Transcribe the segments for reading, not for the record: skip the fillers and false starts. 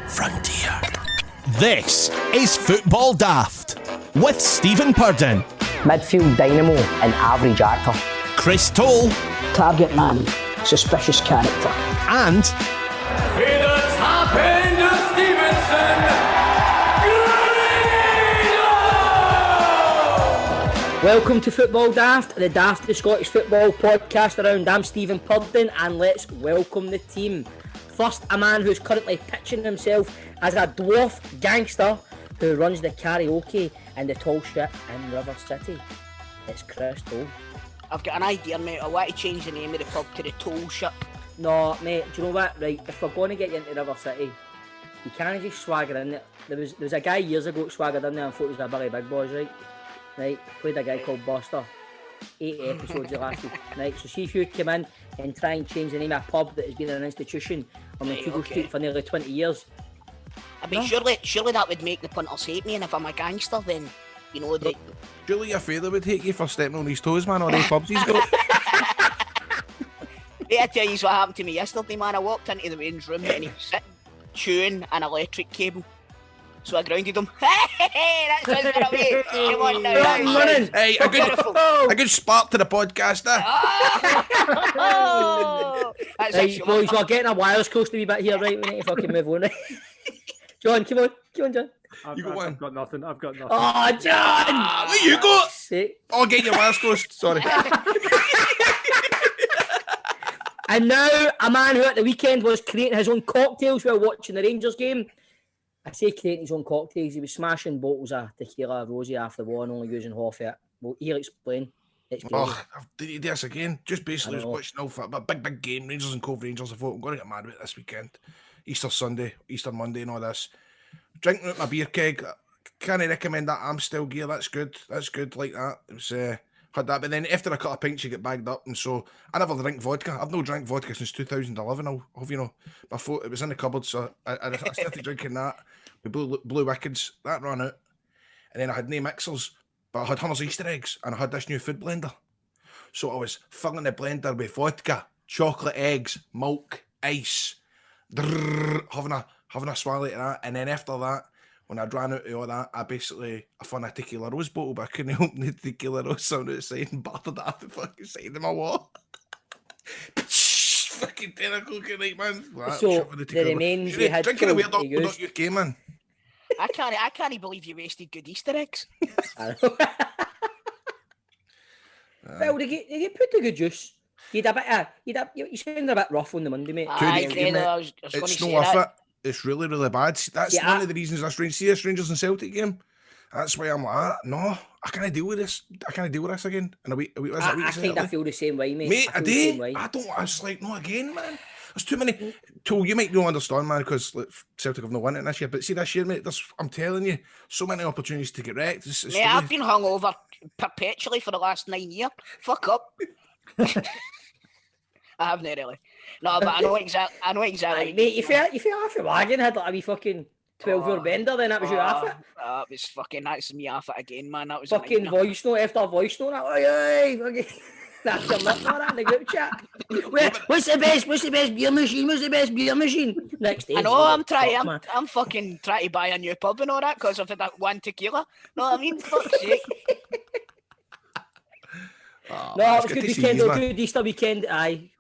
frontier. This is Football Daft with Stephen Purden, midfield dynamo and average actor, Chris Toll, target man, suspicious character, and Hey, the top end of Stevenson, Welcome to Football Daft, the daftest Scottish football podcast around. I'm Stephen Purden, and let's welcome the team. First, a man who's currently pitching himself as a dwarf gangster who runs the karaoke and the tall shit in River City. It's Chris Toll. I've got an idea, mate. I want to change the name of the pub to the Toll Ship. No, mate, do you know what? Right, if we're going to get you into River City, you can't just swagger in there. There was a guy years ago who swaggered in there and thought it was a Billy Big Boys, right? Right, played a guy called Buster. 8 episodes of last week. Right, so see if you come in and try and change the name of a pub that has been an institution on the Google Street for nearly 20 years. I mean, surely that would make the punters hate me, and if I'm a gangster, then, you know, that... Surely your father would hate you for stepping on his toes, man, or any pubs he's got. Hey, I tell you what happened to me yesterday, man. I walked into the range room and he was sitting, chewing an electric cable. So I grounded him. Hey, that's what's for me. Come on now. Hey, a good spark to the podcast, Oh, that's right, boys, we're getting a wires close to me back here, right? We need to fucking move on, right? John, come on, John. You got one? I've got nothing. Oh, John! What you got? Oh, get your wires closed. Sorry. And now, a man who at the weekend was creating his own cocktails while watching the Rangers game. I say creating his own cocktails, he was smashing bottles of tequila rosé after the war and only using half of it. Well, he'll explain. It's great. Oh, did you do this again? Just basically was watching all for a big game. Rangers and Cove Rangers. I thought I'm going to get mad with it this weekend. Easter Sunday, Easter Monday and all this. Drinking out my beer keg. Can't recommend that Amstel gear. That's good like that. It was... had that, but then after a couple of pints you get bagged up, and so I never drink vodka. I've not drank vodka since 2011. I'll have you know. Before it was in the cupboard, so I started drinking that with blue wickeds. That ran out, and then I had no mixers, but I had Hunter's Easter eggs, and I had this new food blender. So I was filling the blender with vodka, chocolate eggs, milk, ice, having a swallow of that, and then after that, when I ran out of all that, I found a tequila rose bottle, but I couldn't open the tequila rose on outside and battered that off the fucking side of my wall. Fucking 10 o'clock at night, man. So, the remains you had drinking a weird .UK, man. I can't believe you wasted good Easter eggs. Well, they get put to good juice. You sounded a bit rough on the Monday, mate. I was going to say that. It's really, really bad. That's one of the reasons this Rangers and Celtic game. That's why I'm like, no, I can't deal with this. I can't deal with this again. And I kind of feel the same way, mate. Mate, I was like, no, again, man. There's too many. You might not understand, man, because Celtic have no won it this year. But see, this year, mate, I'm telling you, so many opportunities to get wrecked. It's mate, I've been hungover perpetually for the last 9 years. Fuck up. I haven't really. No, but I know exactly. Mate, if you half a wagon had like a wee fucking 12-hour bender, then that was you half it. That's me half it again, man. That was fucking voice note after voice note. Oi, that's your lip for that in the group chat. What's the best beer machine? What's the best beer machine? Next day. I know, I'm fucking trying to buy a new pub and all that because I've had that one tequila. Know what I mean? Fuck's sake. No, it was good weekend, good Easter weekend. I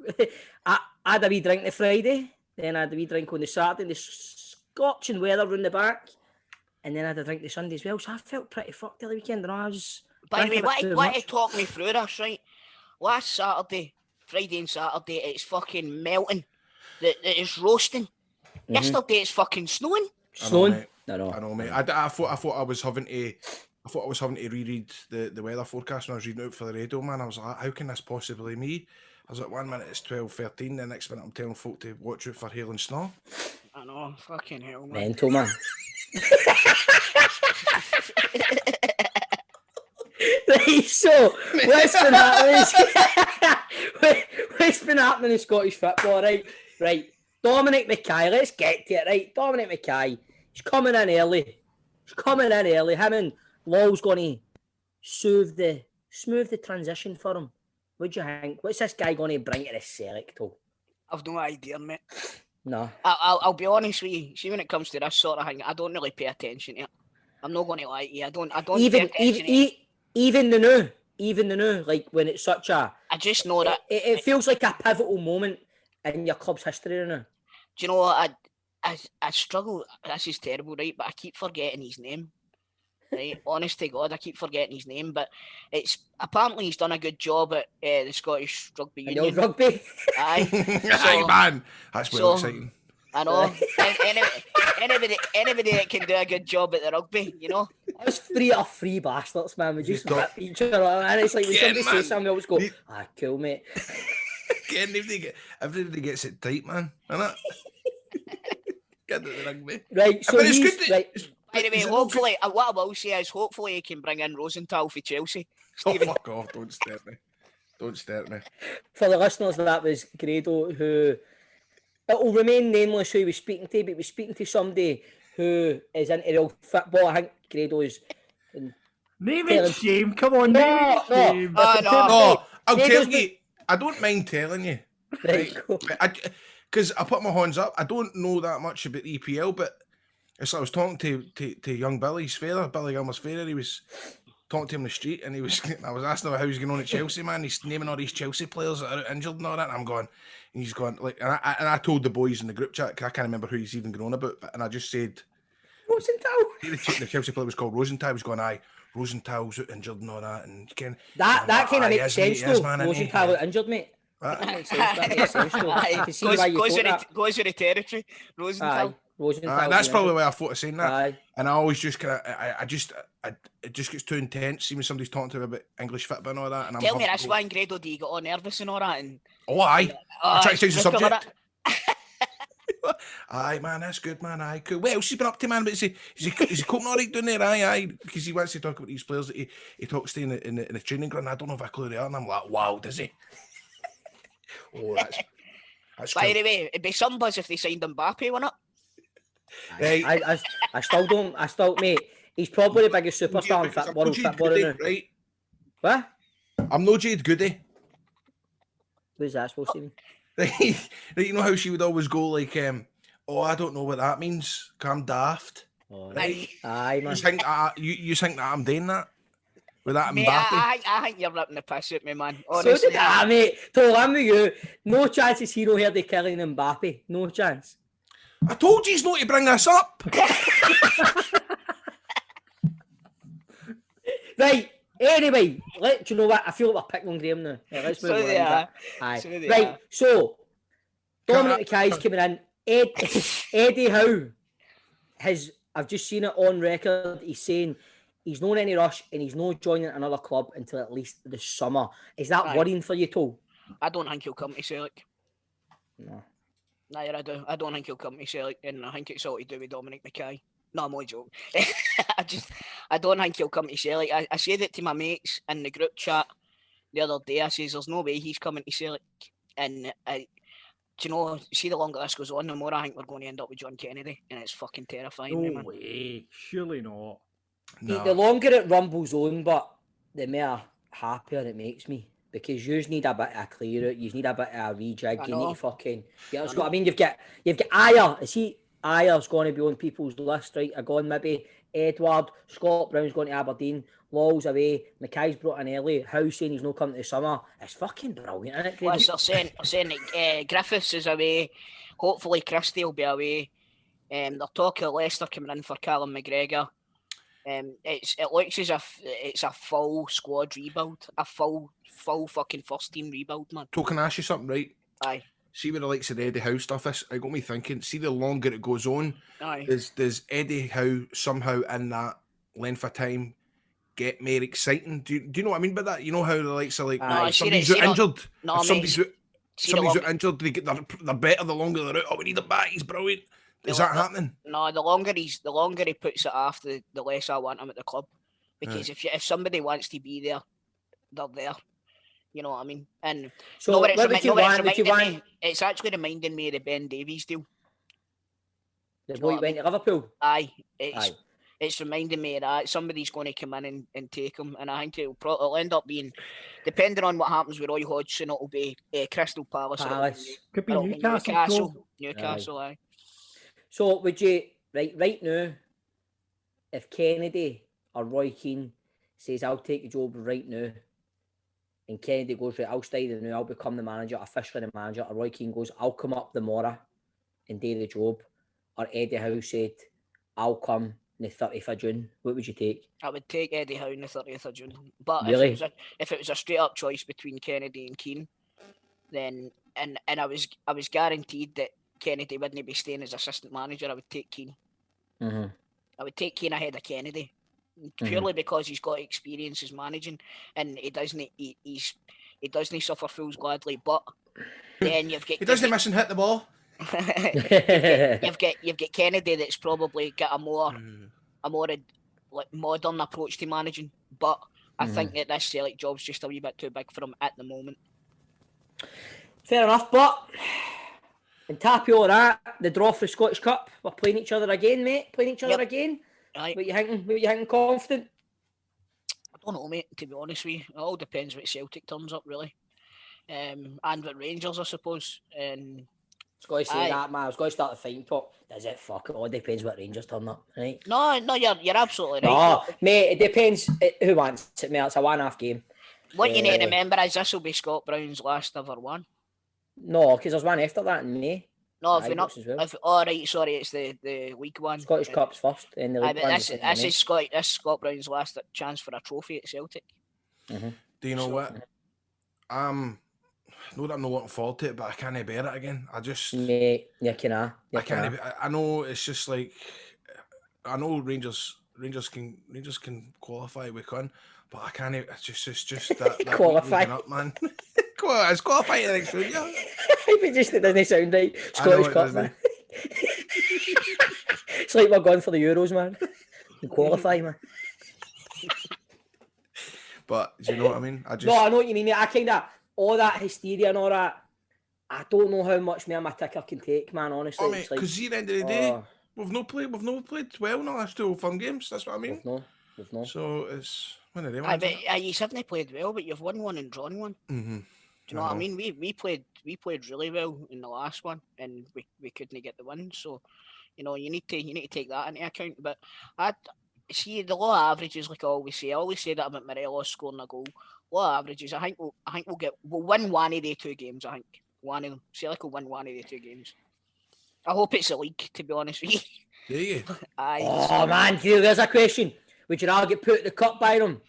had a wee drink the Friday, then I had a wee drink on the Saturday, the scorching weather round the back, and then I had a drink the Sunday as well, so I felt pretty fucked the weekend, and I was... By the way, what to talk me through this, right? Last Saturday, Friday and Saturday, it's fucking melting. It's roasting. Mm-hmm. Yesterday, it's fucking snowing. Snowing? I know, mate. I thought I was having to reread the weather forecast when I was reading it out for the radio, man. I was like, how can this possibly be me? I was like, 1 minute it's 12:13, the next minute I'm telling folk to watch out for hail and snow. I know, fucking hell, man. Mental, man. Right, so, what's been happening in Scottish football, right? Right, Dominic Mackay, let's get to it, right? Dominic Mackay, he's coming in early. Him and Lowell's going to smooth the transition for him. What do you think? What's this guy going to bring to the Celtic, though? I've no idea, mate. No. I'll be honest with you. See, when it comes to this sort of thing, I don't really pay attention to it. I'm not going to lie to you. I don't Even pay attention to it. even the new, like when it's such a, I just know that it feels like a pivotal moment in your club's history now. Do you know what? I struggle. This is terrible, right? But I keep forgetting his name. Right, honest to God, I keep forgetting his name. But it's apparently he's done a good job at the Scottish Rugby The Union. old rugby. Aye, Aye, man. That's well so- exciting. I know. Anybody that can do a good job at the rugby, you know. Us three are free bastards, man. We just Stop. rip each other, and it's like when Again, somebody man. says something, we always go, You- cool, mate. Again, everybody gets it tight, man. Innit? Get the rugby. Right, so But it's he's, good that- right, By the way, Is it hopefully, what I will say is, hopefully, he can bring in Rosenthal for Chelsea. Oh, Stephen, fuck off. Don't stare at me. Don't stare at me. for the listeners, that was Grado, who it will remain nameless who he was speaking to, but he was speaking to somebody who is into real football. I think Grado is. Name Tell him- and shame. Come on, name and shame. Oh, no. No, I'll Grado's tell you. I don't mind telling you. Right, cool. Because I put my hands up. I don't know that much about EPL, but it's like I was talking to young Billy's father, Billy Gilmer's father. He was talking to him in the street, and I was asking him how he's going on at Chelsea, man. He's naming all these Chelsea players that are out injured and all that, and I'm going, and he's going like, and I told the boys in the group chat, 'cause I can't remember who he's even going on about, and I just said Rosenthal. the Chelsea player was called Rosenthal. He was going, aye, Rosenthal's out injured and all that, and you can That kind of makes sense, though. man, isn't he? Rosenthal out injured, mate. That makes sense. That makes sense, though. I can see why you thought that. goes with the territory. Rosenthal. Aye, Rosenthal. That's out probably injured. why I thought of saying that. Aye. And I always just kind of, it just gets too intense. See when somebody's talking to me about English football and all that. And I'm Tell me having this to go, one, Grado, do you get all nervous and all that? And oh, aye. I try to change the discover subject. Aye, man, that's good, man. Aye, cool. What else has been up to, man? But is he coping all right down there? Aye. Because he wants to talk about these players that he talks to in the training ground. I don't know if I clue they are. And I'm like, wow, does he? Oh, that's By cool. the way, it'd be some buzz if they signed Mbappe, wouldn't it? Right. I still don't, mate. He's probably the biggest superstar in Because I'm world no Jade football Goody, now. right? What? I'm no Jade Goody. Who's that supposed to be? Right, you know how she would always go like, oh, I don't know what that means. 'Cause I'm daft. Oh, Aye. aye, You man. think you think that I'm doing that with that Mate, Mbappe? I think you're ripping the piss at me, man. So Honestly, did I, mate. So I'm with you. No chance is Hero here to Kylian Mbappe. No chance. I told you he's not to bring this up. Right. Anyway, do you know what? I feel like we're picking on Graham now. Right, let's move So on. they are. Aye. So they Right. are. So Dominic Mackay's coming in. Eddie Howe has. I've just seen it on record. He's saying he's not in any rush and he's not joining another club until at least the summer. Is that Aye. worrying for you, Tol? I don't think he'll come to Celtic. No. Neither I do. I don't think he'll come to Celtic, and I think it's all to do with Dominic Mackay. No, I'm only joking. I don't think he'll come to Celtic. I said it to my mates in the group chat the other day. I says, there's no way he's coming to Celtic. And do you know, see, the longer this goes on, the more I think we're going to end up with John Kennedy, and it's fucking terrifying, me, No man. way. Surely not. The longer it rumbles on, but the more happier it makes me. Because you need a bit of clear out, you need a bit of a rejig, you need know. to fucking get us. I mean, you've got Ayer. Is he Ayer's going to be on people's list, right? I gone maybe Edward, Scott Brown's going to Aberdeen, Law's away, Mackay's brought in early, Howe saying he's not coming to summer. It's fucking brilliant, isn't it? Plus, Grady? they're saying that Griffiths is away. Hopefully, Christie will be away. They're talking of Leicester coming in for Callum McGregor. It looks as if it's a full squad rebuild, a full fucking first team rebuild, man. So can I ask you something, right? Aye, See where the likes of the Eddie Howe stuff is? It got me thinking. See, the longer it goes on, aye. does Eddie Howe somehow in that length of time get more exciting? Do you know what I mean by that? You know how the likes of like No, if see somebody's it- out see it- injured, no, if mate, somebody's out, see the somebody's long- out injured, they're better the longer they're out. Oh, we need them back. He's brilliant. Is that happening? No, the longer he puts it off, the less I want him at the club. Because if somebody wants to be there, they're there. You know what I mean? And So no, what it's would you want? Would you reminding me. want It's actually reminding me of the Ben Davies deal. the know boy what I went to Liverpool? Aye, Aye. it's reminding me of that. Somebody's going to come in and take him, and I think it'll end up being, depending on what happens with Roy Hodgson, it'll be Crystal Palace. or it'll Palace. be- Could be or it'll be Newcastle. Newcastle, aye. So would you right now, if Kennedy or Roy Keane says I'll take the job right now, and Kennedy goes right, I'll stay there now, I'll become the manager, officially the manager, or Roy Keane goes, I'll come up tomorrow and do the job, or Eddie Howe said, I'll come on the 30th of June, what would you take? I would take Eddie Howe on the 30th of June. But Really? if it was a straight up choice between Kennedy and Keane, then and I was guaranteed that Kennedy wouldn't be staying as assistant manager, I would take Keane. Mm-hmm. I would take Keane ahead of Kennedy. Purely because he's got experience as managing, and he doesn't suffer fools gladly. But then you've got He doesn't miss and hit the ball. you've got Kennedy that's probably got a more like modern approach to managing. But I think that this Celtic job's just a wee bit too big for him at the moment. Fair enough, but and tappy all that, the draw for the Scottish Cup, we're playing each other again, mate. Playing each other again. Right. What you thinking? Confident? I don't know, mate, to be honest with you. It all depends what Celtic turns up, really. And what Rangers, I suppose. And I was going to say that, man. I was going to start the fighting talk. Does it? Fuck it. All depends what Rangers turn up, right? No, you're absolutely right. No, mate, it depends who wants it, mate. It's a one-half game. What you need to remember is this will be Scott Brown's last ever one. No, because there's one after that in May. No, if we're not. Right, sorry, it's the League One. Scottish Cup's first, and the League One. This is Scott Brown's last chance for a trophy at Celtic. Mm-hmm. Do you know what? Know that I'm not looking forward to it, but I can't bear it again. I just, mate, you can't. I know it's just like, I know Rangers can qualify. We can, but I can't. It's just that qualify up, man. It's qualifying the next week. Yeah. It just it doesn't sound right. Scottish Cup, man. It's like we're going for the Euros, man. We qualify, man. But do you know what I mean? I know what you mean. I kind of all that hysteria and all that. I don't know how much more my ticker can take, man. Honestly, oh, mate, because at the end of the day, we've not played well in the last 2 fun games. That's what I mean. We've not. So it's one of them. You haven't played well, but you've won one and drawn one. Mm-hmm. Do you know what I mean? We played really well in the last one, and we couldn't get the win. So, you know, you need to take that into account. But I see the law averages, like I always say that about Morelos scoring a goal. Law averages, I think we'll win one of the 2 games. I think one of them. Celtic will win one of the 2 games. I hope it's a league, to be honest with you. Yeah. Man, there's a question. Would you rather get put in the cup by them,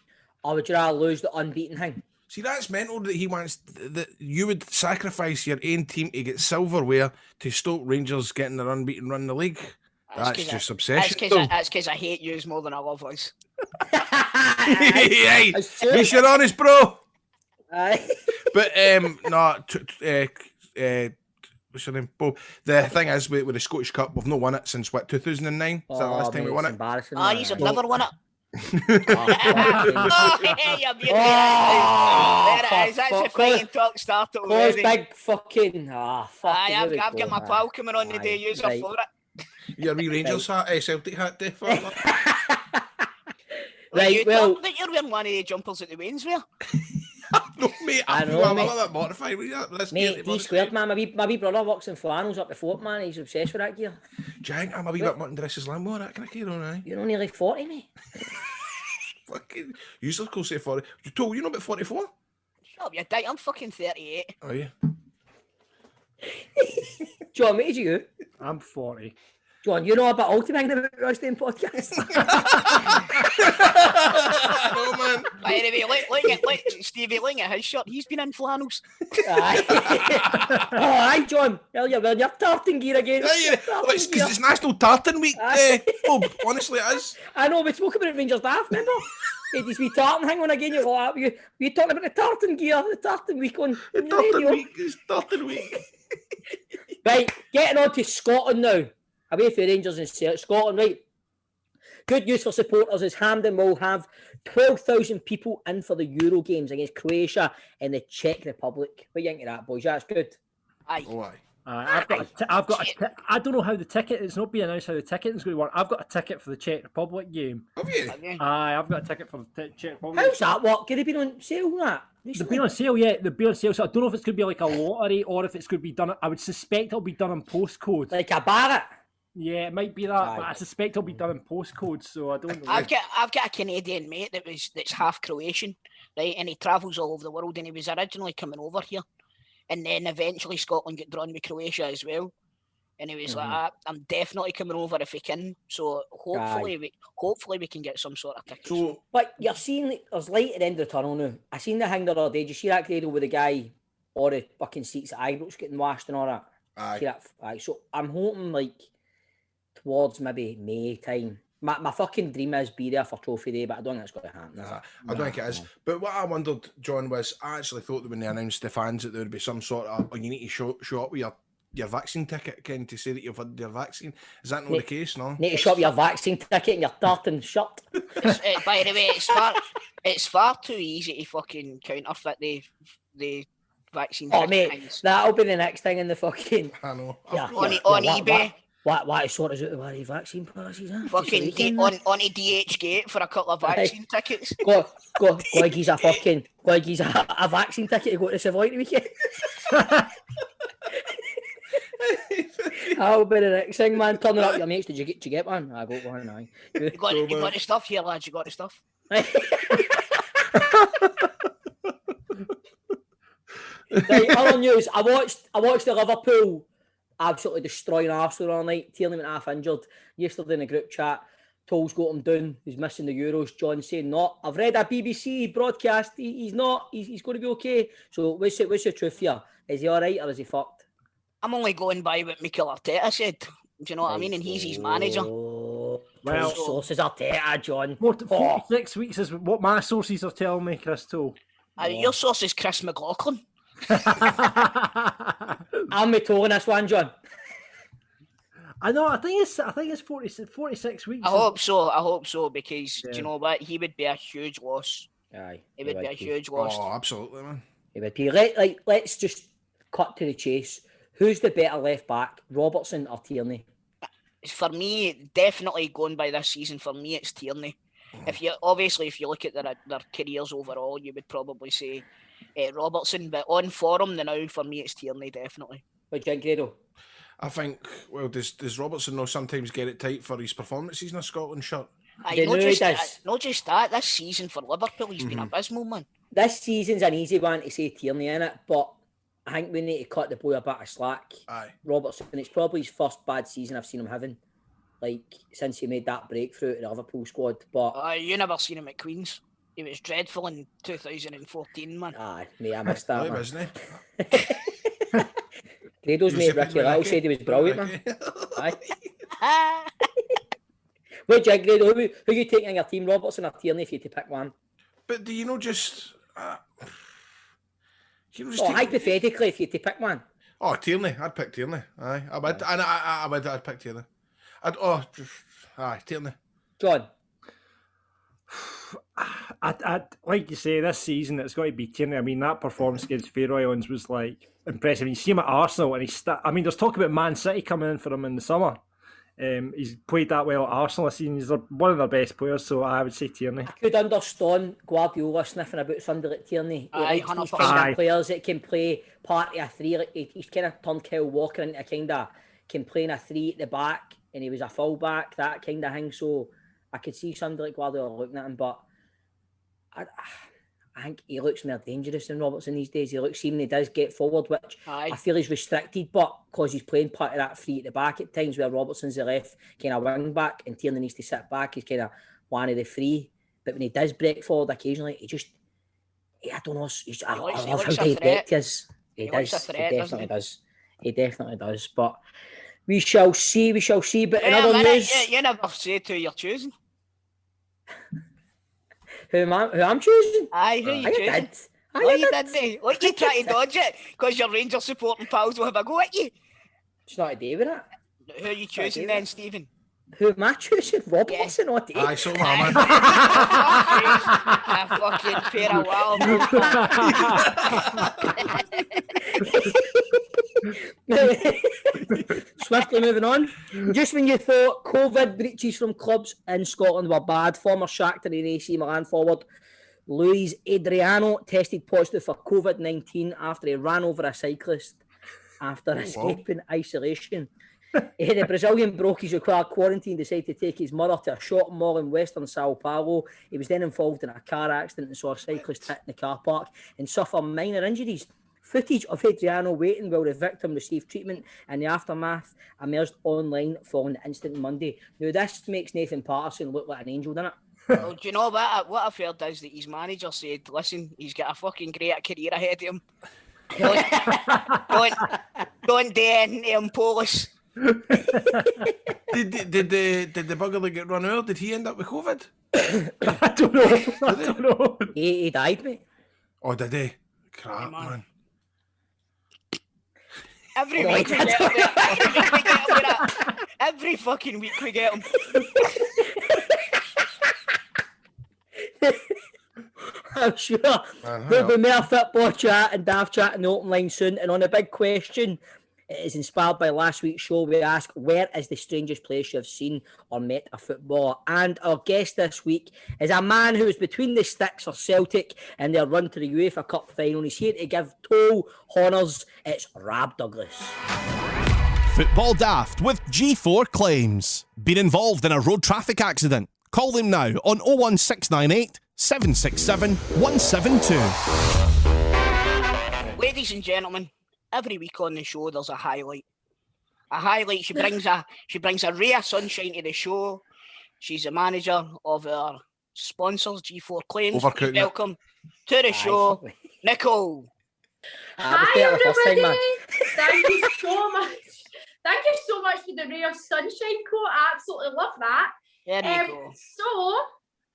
or would you rather lose the unbeaten thing? See, that's mental that he wants that you would sacrifice your own team to get silverware to stop Rangers getting their unbeaten run in the league. That's just obsession. That's because I hate yous more than I love us. Hey, be sure honest, bro. Aye. But what's your name, Bob? The thing is, with the Scottish Cup, we've not won it since 2009. Is that the last time we won it? Embarrassing. You've never won it. Hey, there it is. That's the fighting talk started already. Big fucking I've got my pal coming on today. Use her for it. Your wee Rangers hat, Celtic hat, day for that. Right, you're wearing one of the jumpers at the Waynes wear. No, mate, I'm a little bit mortified with that. Mate, D squared, man. My wee brother works in flannels up the fort, man. He's obsessed with that gear. Do you think I'm a wee bit mutton dresses Lambo that kind of gear on, eh? You're only like 40, mate. Fucking, you still call say 40. You told you know about 44? Shut up, you're dead. I'm fucking 38. Oh, yeah. John, what age are you? I'm 40. John, you know about ultimate about Rush Day podcast? No, man. But anyway, look, Stevie, look at his shirt. He's been in flannels. Aye, John. Well, you're wearing your tartan gear again. It's because it's National Tartan Week. Bob, honestly, it is. I know, we spoke about Rangers Daft, remember? Hey, this wee tartan hang on again. You talking about the tartan gear, the tartan week on the radio. It's Tartan Week. Right, getting on to Scotland now. Away for Rangers and Scotland, right? Good news for supporters is Hampden will have 12,000 people in for the Euro games against Croatia and the Czech Republic. What do you think of that, boys? That's good. Aye. Oh, aye. I don't know how the ticket. It's not being announced how the ticket is going to work. I've got a ticket for the Czech Republic game. Have you? I've got a ticket for the Czech Republic. How's that work? Could they been on sale that? They've been on sale, yeah. They've been on sale. So I don't know if it's going to be like a lottery or if it's going to be done. I would suspect it'll be done on postcode. Like a Barrett? Yeah, it might be that, but I suspect it'll be done in postcode. So I don't know. I've got a Canadian mate that's half Croatian, right? And he travels all over the world, and he was originally coming over here, and then eventually Scotland got drawn with Croatia as well. And he was like, "I'm definitely coming over if we can." So hopefully we can get some sort of tickets. So, But you're seeing there's light at the end of the tunnel now. I seen the thing the other day. Did you see that Grado with the guy or the fucking seats at Ibrox getting washed and all that? aye. See that? Aye. So I'm hoping like towards maybe May time. My fucking dream is be there for Trophy Day, but I don't think it's going to happen. Nah, I don't think it is. But what I wondered, John, was I actually thought that when they announced the fans that there would be some sort of, you need to show up with your vaccine ticket, Ken, to say that you've had your vaccine. Is that not the case, no? Need to shop your vaccine ticket and your tartan shirt. By the way, it's far too easy to fucking counterfeit the vaccine. Oh mate, tickets. that'll be the next thing in the fucking. I know. Yeah, On eBay. Why sort us out the bloody vaccine passes? Huh? Fucking on a DHgate for a couple of vaccine tickets. Go geez a vaccine ticket to go to Savoy the weekend. That'll be the next thing, man. Turning up your mates. Did you get one? I got one. Aye. You got the stuff here, lads. You got the stuff. Right, other news. I watched the Liverpool absolutely destroying Arsenal all night. Tierney went half injured yesterday in the group chat. Toll's got him down. He's missing the Euros. John saying not. I've read a BBC broadcast. He's not. He's going to be okay. So what's the truth here? Is he all right or is he fucked? I'm only going by what Mikel Arteta said. Do you know what I mean? And he's his manager. Well, sources Arteta, John. 46 weeks is what my sources are telling me, Chris Toll. Your source is Chris McLaughlin. I'm me tolling this one, John. I know. I think it's 46 weeks. I hope so because do you know what? He would be a huge loss. Aye, It would be a huge loss. Oh, absolutely, man. It would be. Let's just cut to the chase. Who's the better left back, Robertson or Tierney? For me, definitely going by this season, for me it's Tierney. If you look at their careers overall, you would probably say Robertson, but on form now, for me it's Tierney, definitely. What do you think, Grado? I think, well, does Robertson know sometimes get it tight for his performances in a Scotland shirt? Not just that, this season for Liverpool, he's been abysmal, man. This season's an easy one to say Tierney in it, but I think we need to cut the boy a bit of slack. Aye. Robertson, it's probably his first bad season I've seen him having, like, since he made that breakthrough to the Liverpool squad. But you never seen him at Queen's. He was dreadful in 2014, man. Aye, mate, I missed that, Right, man. wasn't Grado's mate Ricky Lyle said he was brilliant, man. Aye. What do you think, Grado? Who you taking in your team, Robertson or Tierney, if you had to pick one? But do you know just... hypothetically, if you had to pick one. Oh, Tierney. I'd pick Tierney. Aye, I would. I'd pick Tierney. Tierney. John? I'd like you say, this season it's got to be Tierney. I mean, that performance against Faroe Islands was like impressive. You see him at Arsenal, and there's talk about Man City coming in for him in the summer. He's played that well at Arsenal this season. He's one of their best players, so I would say Tierney. I could understand Guardiola sniffing about somebody like Tierney. He likes these 100%. kind of players that can play part of a three. Like he's kind of turned Kyle Walker into a kind of can play in a three at the back, and he was a full back, that kind of thing. So I could see somebody like Guardiola looking at him, but I think he looks more dangerous than Robertson these days. He looks, even he does get forward, which I feel he's restricted, but because he's playing part of that three at the back at times, where Robertson's the left kind of wing back and Tierney needs to sit back, he's kind of one of the three. But when he does break forward occasionally, I don't know. I love how direct he is. He definitely does. He definitely does. But we shall see. But in other news, you never say who you're choosing. Who I'm choosing? Aye, who you choosing? You didn't. What you trying to dodge it? Because your Rangers supporting pals will have a go at you. It's not a day with it. Who are you choosing then, Stephen? Who am I choosing? Robertson, not Dave. Aye, so am I. A fucking pair of wild. Swiftly moving on. Just when you thought COVID breaches from clubs in Scotland were bad, former Shakhtar and AC Milan forward Luis Adriano tested positive for COVID-19 after he ran over a cyclist after escaping isolation. The Brazilian broke his required quarantine, decided to take his mother to a shopping mall in western Sao Paulo. He was then involved in a car accident and saw a cyclist hit in the car park and suffer minor injuries. Footage of Adriano waiting while the victim received treatment and the aftermath emerged online following the incident Monday. Now, this makes Nathan Patterson look like an angel, doesn't it? Well, do you know what I've heard is that his manager said, listen, he's got a fucking great career ahead of him. Don't do anything to him, Polis. Did the bugger get run over? Did he end up with COVID? I don't know. He died, mate. Oh, did he? Crap, man. Every week we get him there. Every fucking week we get him. I'm sure there'll be more football chat and daft chat in the open line soon. And on a big question, it is inspired by last week's show. We ask, where is the strangest place you have seen or met a footballer? And our guest this week is a man who is between the sticks for Celtic and their run to the UEFA Cup final. He's here to give Toll honours. It's Rab Douglas. Football Daft with G4 Claims. Been involved in a road traffic accident? Call them now on 01698 767 172. Ladies and gentlemen, every week on the show there's a highlight. She brings a ray of sunshine to the show. She's the manager of our sponsors, G4 Claims. Welcome to the show, Nicole. Hi everybody. Thank you so much. Thank you so much for the ray of sunshine quote. I absolutely love that. There you go. So,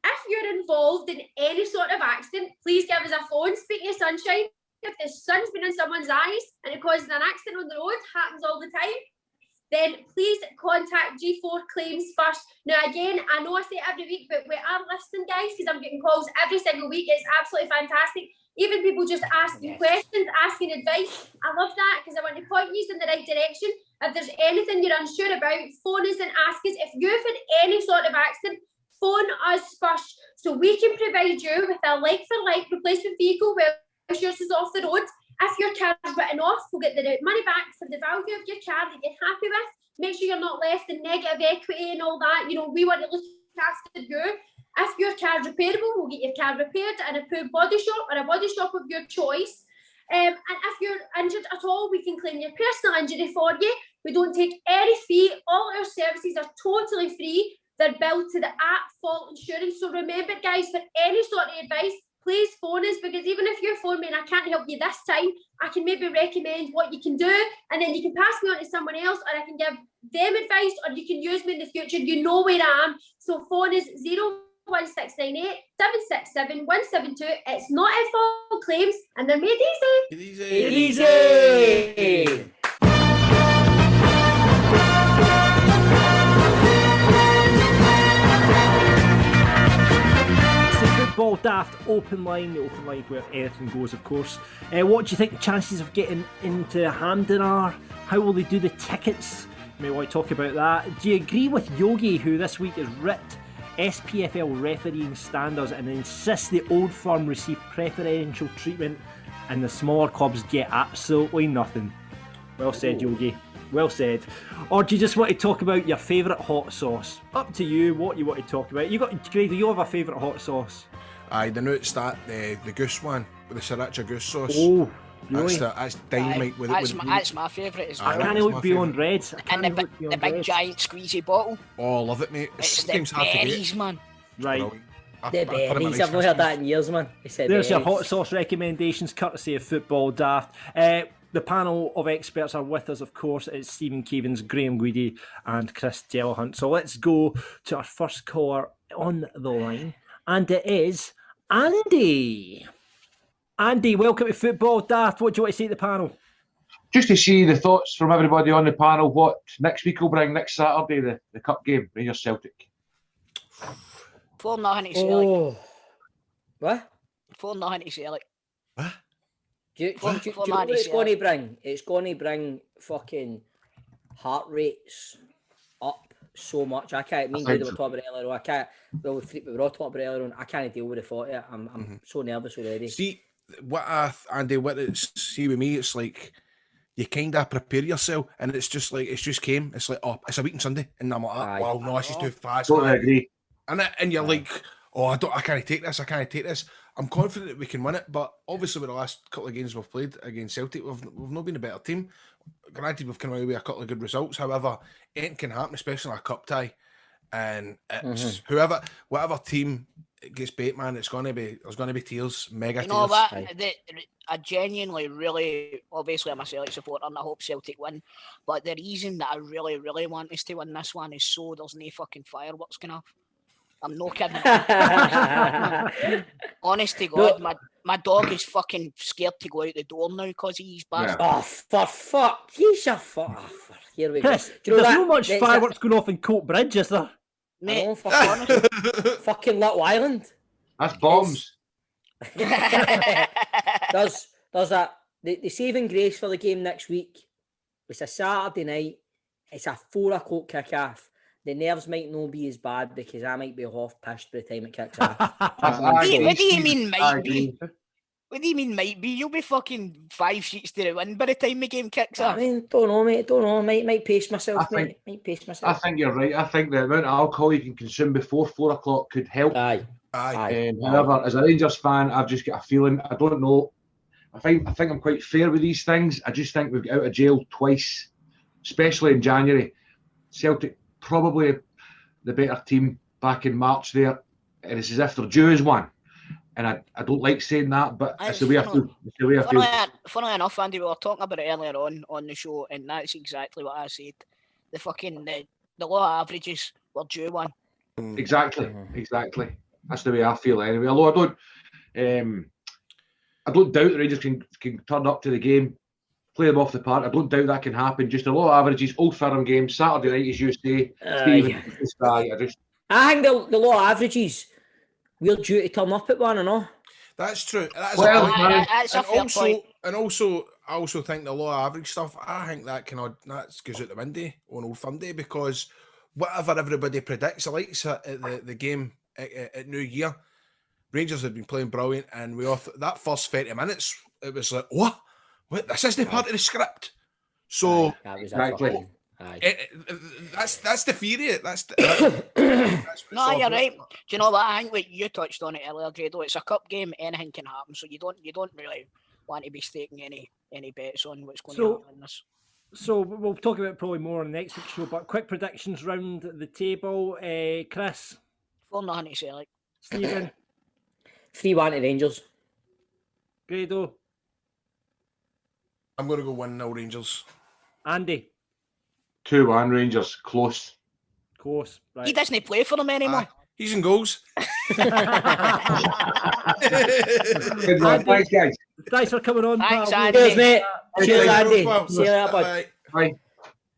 if you're involved in any sort of accident, please give us a phone. Speaking of sunshine, if the sun's been in someone's eyes and it causes an accident on the road, happens all the time, then please contact G4 Claims first. Now, again, I know I say it every week, but we are listening, guys, because I'm getting calls every single week. It's absolutely fantastic. Even people just asking questions, asking advice. I love that because I want to point you in the right direction. If there's anything you're unsure about, phone us and ask us. If you've had any sort of accident, phone us first so we can provide you with a like-for-like replacement vehicle whilst yours is off the road. If your car's written off, we'll get the money back for the value of your car that you're happy with. Make sure you're not left in negative equity and all that. You know, we want to look after you. If your car's repairable, we'll get your car repaired in a approved body shop or a body shop of your choice. And if you're injured at all, we can claim your personal injury for you. We don't take any fee. All our services are totally free. They're billed to the at-fault insurance. So remember, guys, for any sort of advice, please phone us, because even if you phone me and I can't help you this time, I can maybe recommend what you can do, and then you can pass me on to someone else, or I can give them advice, or you can use me in the future. You know where I am. So phone is 01698 767 172. It's not at-fault claims, and they're made easy. Easy. Football Daft open line, the open line where anything goes, of course. What do you think the chances of getting into Hampden are? How will they do the tickets? May want to talk about that. Do you agree with Yogi, who this week has ripped SPFL refereeing standards and insists the old firm receive preferential treatment and the smaller clubs get absolutely nothing? Well said, Yogi. Well said. Or do you just want to talk about your favourite hot sauce? Up to you, what you want to talk about. Greg, do you have a favourite hot sauce? Aye, the notes that the goose one with the sriracha goose sauce. Oh, really? That's dynamite. That's my favourite as well. I can't look beyond red. And the big giant squeezy bottle. Oh, I love it, mate. It's the berries, man. Right. The berries. I've not heard that in years, man. There's your hot sauce recommendations, courtesy of Football Daft. The panel of experts are with us, of course. It's Stephen Keevins, Graham Guidi and Chris Delahunt. So let's go to our first caller on the line. And it is Andy. Andy, welcome to Football Daft. What do you want to say to the panel? Just to see the thoughts from everybody on the panel, what next week will bring next Saturday, the Cup game, Rangers Celtic. 4-0 to Celtic. Oh. What? 4-0 to Celtic. What? Do you know what it's going to bring? It's going to bring fucking heart rates up so much. I can't. Me and Grady were talking about it earlier on. I can't. Well, we were all talking about it earlier on. I can't deal with the thought of it. I'm so nervous already. See, Andy, see with me, it's like you kind of prepare yourself, and it's just came. It's like, oh, it's a week on Sunday, and I'm like, wow, no, this is too fast. Totally agree. And you're like, oh, I can't take this. I can't take this. I'm confident that we can win it, but obviously with the last couple of games we've played against Celtic, we've not been a better team. Granted, we've come away with a couple of good results. However, anything can happen, especially in a cup tie. And it's whatever team gets beat, man, there's going to be tears, mega tears. You know what? I genuinely, really, obviously I'm a Celtic supporter and I hope Celtic win. But the reason that I really, really want us to win this one is so there's no fucking fireworks going off. I'm no kidding. Honest to God, my dog is fucking scared to go out the door now because he's bastard. Oh, for fuck. He's a fuck. Here we go. Chris, there's not much fireworks going off in Coat Bridge, is there? Mate, fucking Little Island. That's bombs. There's the saving grace for the game next week. It's a Saturday night. It's a 4 o'clock kick-off. The nerves might not be as bad because I might be half pissed by the time it kicks off. What do you mean might be? What do you mean might be? You'll be fucking 5 sheets to the wind by the time the game kicks off. I mean, don't know, mate. Don't know. Might pace myself, mate. Might pace myself. I think you're right. I think the amount of alcohol you can consume before 4 o'clock could help. Aye. However, as a Rangers fan, I've just got a feeling. I don't know. I think I'm quite fair with these things. I just think we've got out of jail twice, especially in January. Celtic probably the better team back in March there, and it's as if they're due as one. And I don't like saying that, but it's the way I feel. It's the way I feel. Funnily enough, Andy, we were talking about it earlier on the show, and that's exactly what I said. The fucking the law of averages were due one. Exactly. That's the way I feel anyway. Although I don't doubt the Rangers can turn up to the game, play them off the park. I don't doubt that can happen. Just a lot of averages, Old Firm game, Saturday night, as you say. I think the law of averages, we're due to turn up at one and all. That's true. That's a fair point. And also, I also think the law of average stuff, I think that goes out the window on Old Firm Day, because whatever everybody predicts, like at the game at New Year, Rangers had been playing brilliant, and we all that first 30 minutes, it was like, what? This isn't part of the script. So exactly. That's the theory. That's no, you're right. Do you know what? I think what you touched on it earlier, Grado. It's a cup game. Anything can happen. So you don't really want to be staking any bets on what's going to happen in this. So we'll talk about it probably more on the next week's show. But quick predictions round the table. Chris, 4-0 to Celtic. Stephen, 3-1 to Rangers. Grado. I'm going to go 1-0 Rangers. Andy. 2-1 Rangers. Close. Right. He doesn't play for them anymore. He's in goals. Good one. Thanks, guys. Thanks for coming on. Thanks, pal. Andy. Cheers, mate. Cheers, Andy. Well. See you later, bud. Bye.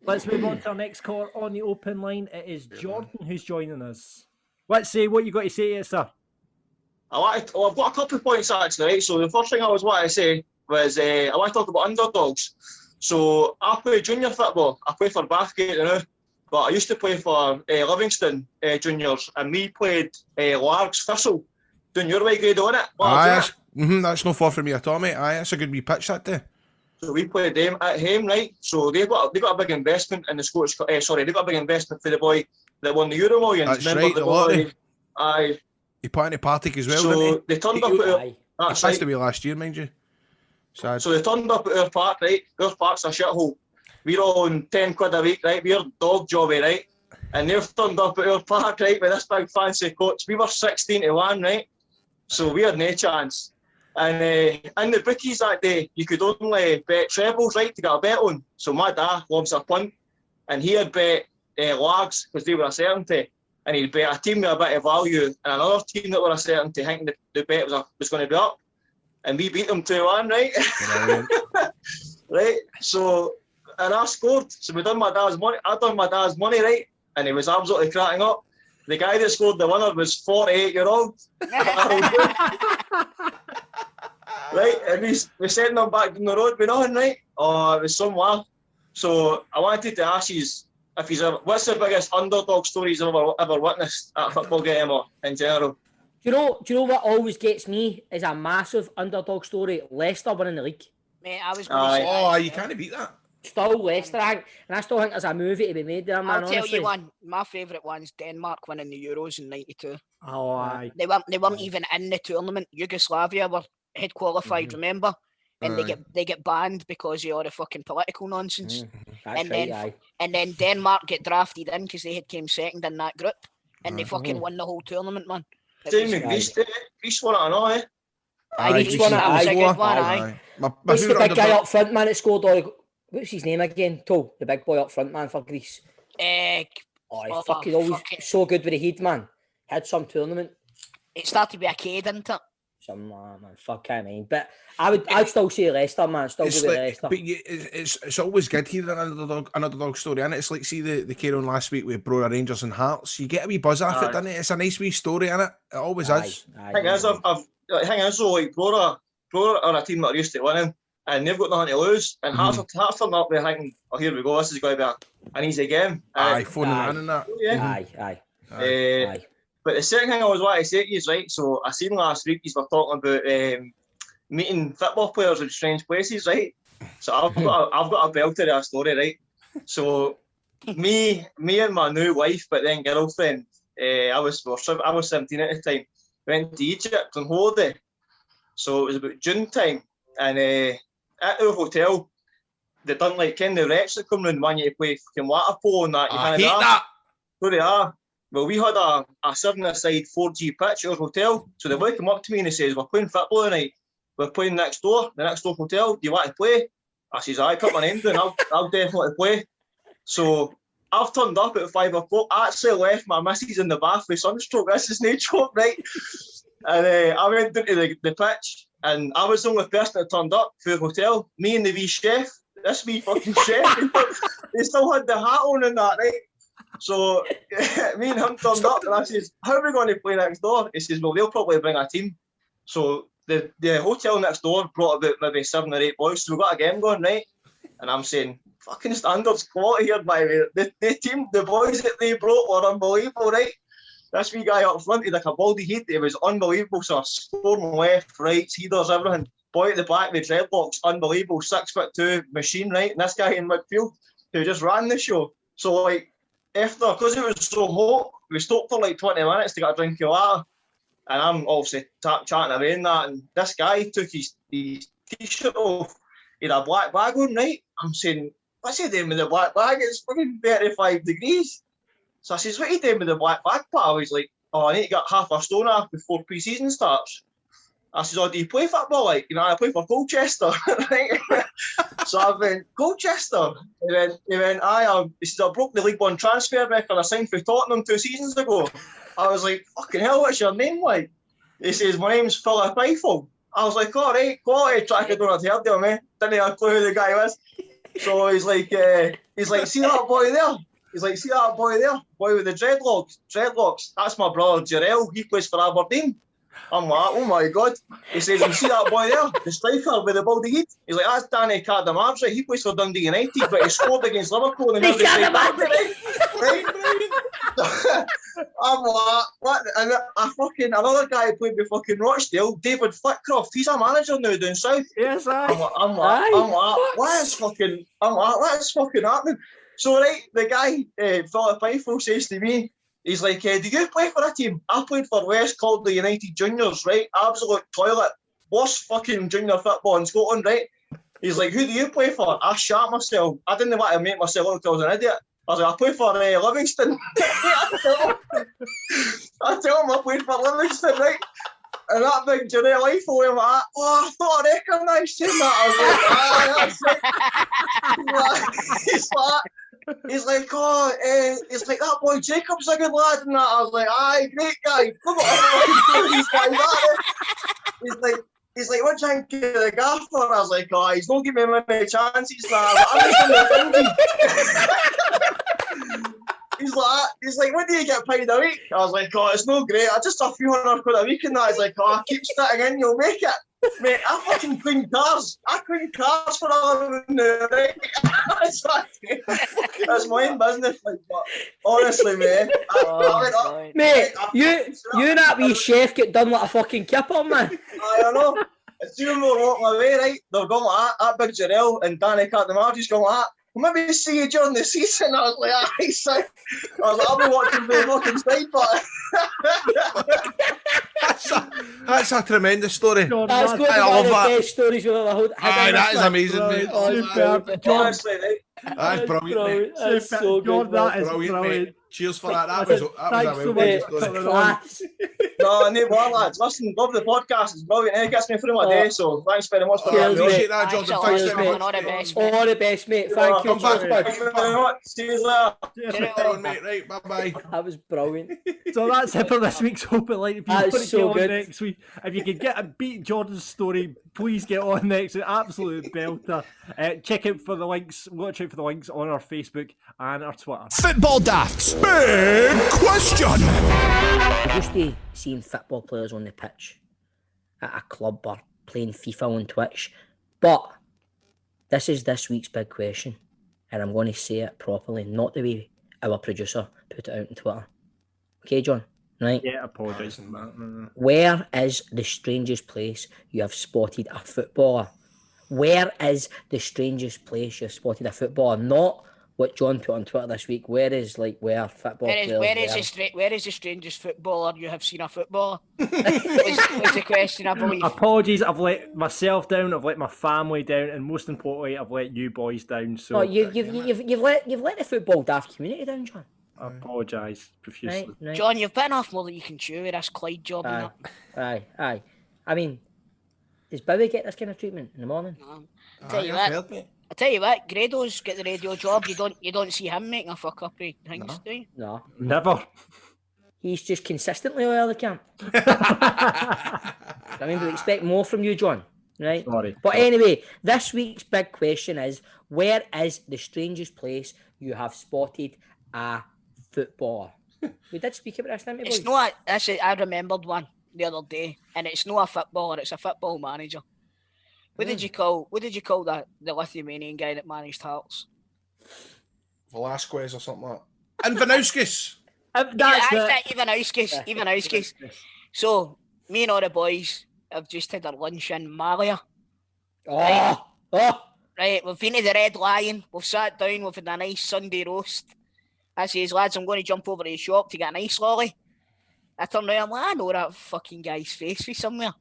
Let's move on to our next caller on the open line. It is Jordan who's joining us. Let's see what you got to say here, sir. I've got a couple of points actually. Right? So the first thing I was wanting to say was I want to talk about underdogs. So I play junior football. I play for Bathgate now, but I used to play for Livingston juniors, and we played Largs Thistle down your way, Grado, innit? That's no far from me at all, mate. That's a good wee pitch that day. So we played them at home, right? So they got a big investment in the Scottish. They got a big investment for the boy that won the Euro Millions. That's right, the boy. Aye. He put in a Partick as well, so didn't he? They turned up at he passed away last year, mind you. Sad. So they turned up at our park, right? Our park's a shithole. We're on 10 quid a week, right? We're dog jobby, right? And they've turned up at our park, right, with this big fancy coach. We were 16-1, right? So we had no chance. And in the bookies that day, you could only bet trebles, right, to get a bet on. So my dad loves a punt, and he had bet Lags because they were a certainty, and he'd bet a team with a bit of value and another team that were a certainty, thinking the bet was going to be up, and we beat them 2-1, right? Right. So and I scored. So I done my dad's money, right, and he was absolutely cracking up. The guy that scored the winner was 48-year-old. right? And we sent them back down the road with nothing, right? Oh, it was somewhere. So I wanted to ask you if he's what's the biggest underdog story he's ever witnessed at a football game or in general? Do you know what always gets me is a massive underdog story? Leicester winning the league. Mate, I was going to say. Oh, you can't beat that. Still Leicester, and I still think there's a movie to be made there, man. I'll tell honestly. you one. My favourite one's Denmark winning the Euros in '92. Oh, aye. They weren't even in the tournament. Yugoslavia had qualified, remember? And they get banned because of all the fucking political nonsense. And then Denmark get drafted in because they had came second in that group, and they fucking won the whole tournament, man. Same in Greece, Greece won it and all, eh? Greece won it, aye. Who's the big guy up front, man, that scored all the... What's his name again? The big boy up front, man, for Greece. He's always so good with the head, man. Had some tournament. It started with a K, didn't it? Some man, fuck I mean. But I'd still say Leicester, man. Still go with Leicester. But it's always good hearing an underdog story, and it's like see the carry on last week with Brora Rangers and Hearts. You get a wee buzz off it, doesn't it? It's a nice wee story, innit? It always is. The thing is, though, like Brora are a team that are used to winning, and they've got nothing to lose. And Hearts turned up there thinking, oh, here we go, this is going to be an easy game. Phoning in and that. Yeah. But the second thing I was wanting to say to you is, right, so I seen last week you were talking about meeting football players in strange places, right? So I've got a belter of a story, right? So me and my new wife, but then girlfriend, I was 17 at the time, went to Egypt on holiday. So it was about June time, and at the hotel, they done like kind of reps that come round when you play fucking water polo and that. I hate that. So they are. Well, we had a 7-a-side 4G pitch at our hotel. So the boy came up to me and he says, we're playing football tonight. We're playing next door, the next door hotel. Do you want to play? I says, I put my name down. I'll definitely play. So I've turned up at 5 o'clock. I actually left my missus in the bath with sunstroke. This is no joke, right? And I went down to the pitch, and I was the only person that turned up for the hotel. Me and the wee chef. This wee fucking chef. They still had the hat on and that, right? So me and him turned up, and I says, how are we going to play next door? He says, well, they'll probably bring a team. So the hotel next door brought about maybe 7 or 8 boys, so we got a game going, right? And I'm saying, fucking standards quality here, by the way. The boys that they brought were unbelievable, right? This wee guy up front, he had like a baldy head, it was unbelievable, so scoring left, right, headers, everything. Boy at the back with dreadlocks, unbelievable, 6'2" machine, right? And this guy in midfield, who just ran the show. So like, after, because it was so hot, we stopped for like 20 minutes to get a drink of water. And I'm obviously chatting away and that. And this guy took his t-shirt off. He had a black bag on, right? I'm saying, what's he doing with the black bag? It's fucking 35 degrees. So I says, what are you doing with the black bag, pal? He's like, oh, I need to get half a stone off before pre-season starts. I says, oh, do you play football? Like, you know, I play for Colchester. Right? So I went, Colchester? He went, aye. He says, I broke the League One transfer record I signed for Tottenham 2 seasons ago. I was like, fucking hell, what's your name like? He says, my name's Philip Eiffel. I was like, all right, quality track, I don't have heard of him, eh? Didn't have a clue who the guy was. So he's like, see that boy there? He's like, see that boy there? Boy with the dreadlocks. That's my brother, Jarrell. He plays for Aberdeen. I'm like, oh my God. He says, you see that boy there? The striker with the baldy head? He's like, that's Danny Cadamarza. He plays for Dundee United, but he scored against Liverpool and every side back, right? I'm like, what? And another guy who played with fucking Rochdale, David Flitcroft. He's a manager now down south. Yes, I'm like, what is fucking happening? So right, the guy, Philip Eiffel, says to me, he's like, do you play for a team? I played for West Calder United Juniors, right? Absolute toilet. Worst fucking junior football in Scotland, right? He's like, who do you play for? I shat myself. I didn't want to make myself look like I was an idiot. I was like, I play for Livingston. I tell him I played for Livingston, right? And that big Jarrell Eiffel went like, oh, I thought I recognised him. I was like, he's like, oh, he's like, that boy Jacob's a good lad and that. I was like, aye, great guy. Look what these guys are. He's like, what do you think of the gaffer? I was like, oh, he's not giving me many chances now. He's like, what do you get paid a week? I was like, oh, it's no great. I just a few £100 a week and that. He's like, oh, keep sitting in, you'll make it. Mate, I fucking clean cars. I clean cars for a living now, right? That's my own business, like, but honestly, mate. I went up, Mate, I you and that wee chef get done like a fucking kipper, man. I know. As soon as we were walking away, right, they're going like that Big Jarrell and Danny Cartamagi's going like that. We'll maybe see you during the season. I was like, aye, son. I was like, I'll be watching the fucking side, but That's a tremendous story. That's going to be one of the best stories we've ever had. Aye, that is amazing, mate. honestly, right. That's brilliant, mate. That's so good. That is Brilliant, brilliant. mate. Cheers for that. That was Thanks a so well much. story. Class. No, no bother, lads. Listen, love the podcast. It's brilliant. It gets me through my day, so thanks very much for Cheers, that. Appreciate mate. that, Jordan. Thanks, Thanks cheers, very mate. much. All the best, mate. All the best, mate. Thank you. Come back. Cheers, bud. Thank you very much. See you later. Everyone, mate. Right, bye-bye. That was brilliant. So that's it for this week's Open Line. If you That's want to so get on good. next week, if you could beat Jordan's story, please get on next week. Absolute belter. Check out for the links. Watch out for the links on our Facebook and our Twitter. Football Daft's big question. I'm used to seeing football players on the pitch at a club or playing FIFA on Twitch, but this is this week's big question, and I'm going to say it properly, not the way our producer put it out on Twitter. Okay, John? Right? Yeah, apologise. No. Where is the strangest place you have spotted a footballer? Where is the strangest place you've spotted a footballer? Not what John put on Twitter this week. Where where football players Where is the strangest footballer you have seen a footballer? was the question, I believe. Apologies, I've let myself down, I've let my family down, and most importantly, I've let you boys down. So Oh, you've let the football daft community down, John. I apologise profusely. Right. John, you've been off more than you can chew with this Clyde job and that. Aye. I mean, does Bowie get this kind of treatment in the morning? I tell you what, Grado's get the radio job. You don't see him making a fuck up of things, do you? No. Never. He's just consistently out of the camp. I mean, we expect more from you, John. Right? Sorry. But anyway, this week's big question is, where is the strangest place you have spotted a footballer? We did speak about this, didn't we, boys? It's not. I remembered one the other day, and it's not a footballer. It's a football manager. What did you call the Lithuanian guy that managed Hearts? Velasquez or something like that. And Vanauskis. Ivanauskis. So, me and all the boys have just had our lunch in Malia. Oh. Right, we've been to the Red Lion. We've sat down. We've had a nice Sunday roast. I says, lads, I'm going to jump over to the shop to get an ice lolly. I turn around, I'm like, I know that fucking guy's face from somewhere.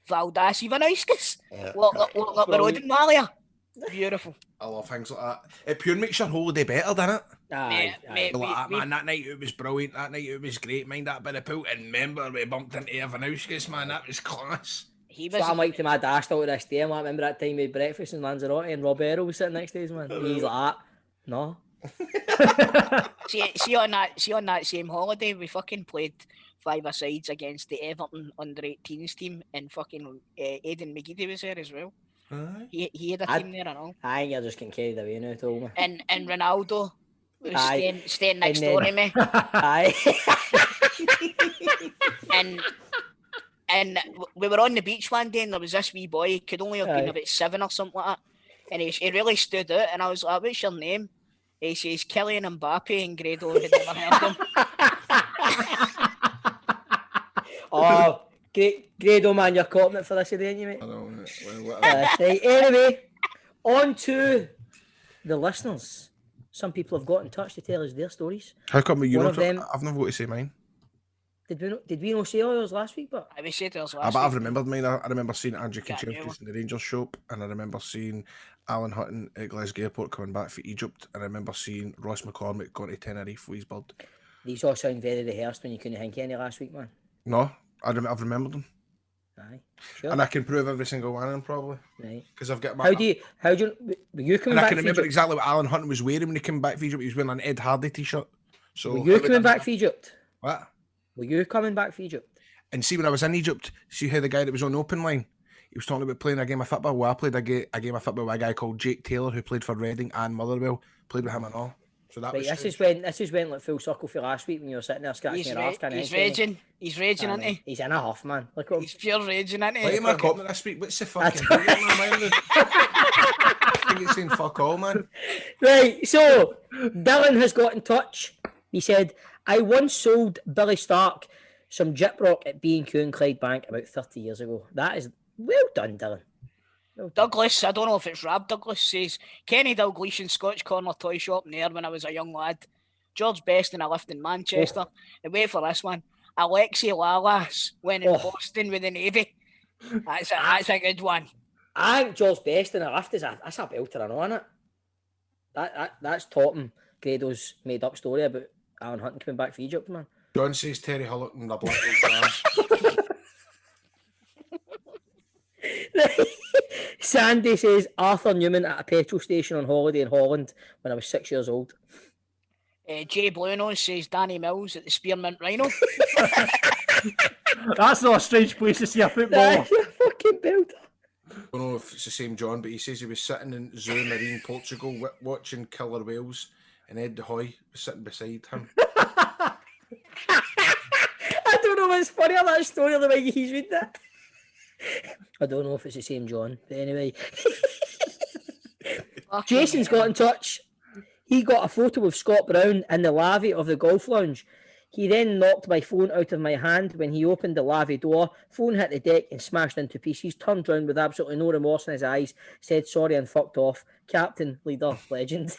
Valdas Ivanauskis. Walking up the road in Malia. Beautiful. I love things like that. It pure makes your holiday better, doesn't it? Mate, Man, that night it was brilliant. That night it was great. Mind that bit of pool. And remember, we bumped into Vanauskis, man. That was class. So I'm like to my dash still to this day. I remember that time we had breakfast in Lanzarote and Rob Errol was sitting next to us, man. He's like, no. see on that same holiday, we fucking played 5-a-sides against the Everton under-18s team, and fucking Aidan McGeady was there as well. He had a team there and all. Aye, you're just getting carried away now, told me. And Ronaldo was staying next door to me. Aye. and we were on the beach one day, and there was this wee boy. He could only have been about 7 or something like that. And he really stood out, and I was like, what's your name? He says, Kylian Mbappe, and Grado had never heard him. Oh, Grado, man, you're coping it for this, didn't you, mate? I know. Right, anyway, on to the listeners. Some people have got in touch to tell us their stories. How come you One know? of them- I've never got to say mine. Did we not say ours last week? But We said ours But last I've week. remembered mine. I remember seeing Andrew Yeah, Kaczynskis in the Rangers shop, and I remember seeing Alan Hutton at Glasgow Airport coming back for Egypt, and I remember seeing Ross McCormick going to Tenerife with his bird. these all sound very rehearsed when you couldn't think any last week, man. No, I've remembered them, Aye, sure. and I can prove every single one of them probably Right. because I've got my. Were you coming And I back can from remember Egypt? exactly what Alan Hutton was wearing when he came back from Egypt. He was wearing an Ed Hardy t-shirt. So Were you coming back from Egypt? What? Were you coming back from Egypt? And see, when I was in Egypt, see how the guy that was on the open line, he was talking about playing a game of football. Well, I played a game of football with a guy called Jake Taylor, who played for Reading and Motherwell. Played with him and all. So that Right, was this is when like full circle for last week when you were sitting there scratching your arse. He's raging. He's raging, isn't he? He's in a huff, man. Look at him. He's pure raging, isn't he? Why am I comment this week? What's the fucking deal, man? I think it's saying fuck all, man. Right, so Dylan has got in touch. He said, I once sold Billy Stark some gyprock at B&Q in Clydebank about 30 years ago. That is well done, Dylan. Well done. Douglas, I don't know if it's Rab Douglas, says, Kenny Dalgleish Scotch Corner Toy Shop near when I was a young lad. George Best in a lift in Manchester. And wait for this one. Alexi Lalas went in Boston with the Navy. That's a good one. I think George Best in a lift that's a belter, I know, isn't it? That's topping Grado's made up story about Alan Hunting coming back for Egypt, man. John says Terry Hullock and the Black Sandy says Arthur Newman at a petrol station on holiday in Holland when I was 6 years old. Jay Bluenose says Danny Mills at the Spearmint Rhino. That's not a strange place to see a footballer. That's a fucking belter. I don't know if it's the same John, but he says he was sitting in Zoo Marine, Portugal, watching Killer Whales, and Ed de Hoy was sitting beside him. I don't know what's funny about that story or the way he's read that. I don't know if it's the same John, but anyway. Jason's got in touch. He got a photo of Scott Brown in the lavvy of the golf lounge. He then knocked my phone out of my hand when he opened the lavvy door. Phone hit the deck and smashed into pieces. Turned round with absolutely no remorse in his eyes. Said sorry and fucked off. Captain, leader, legend.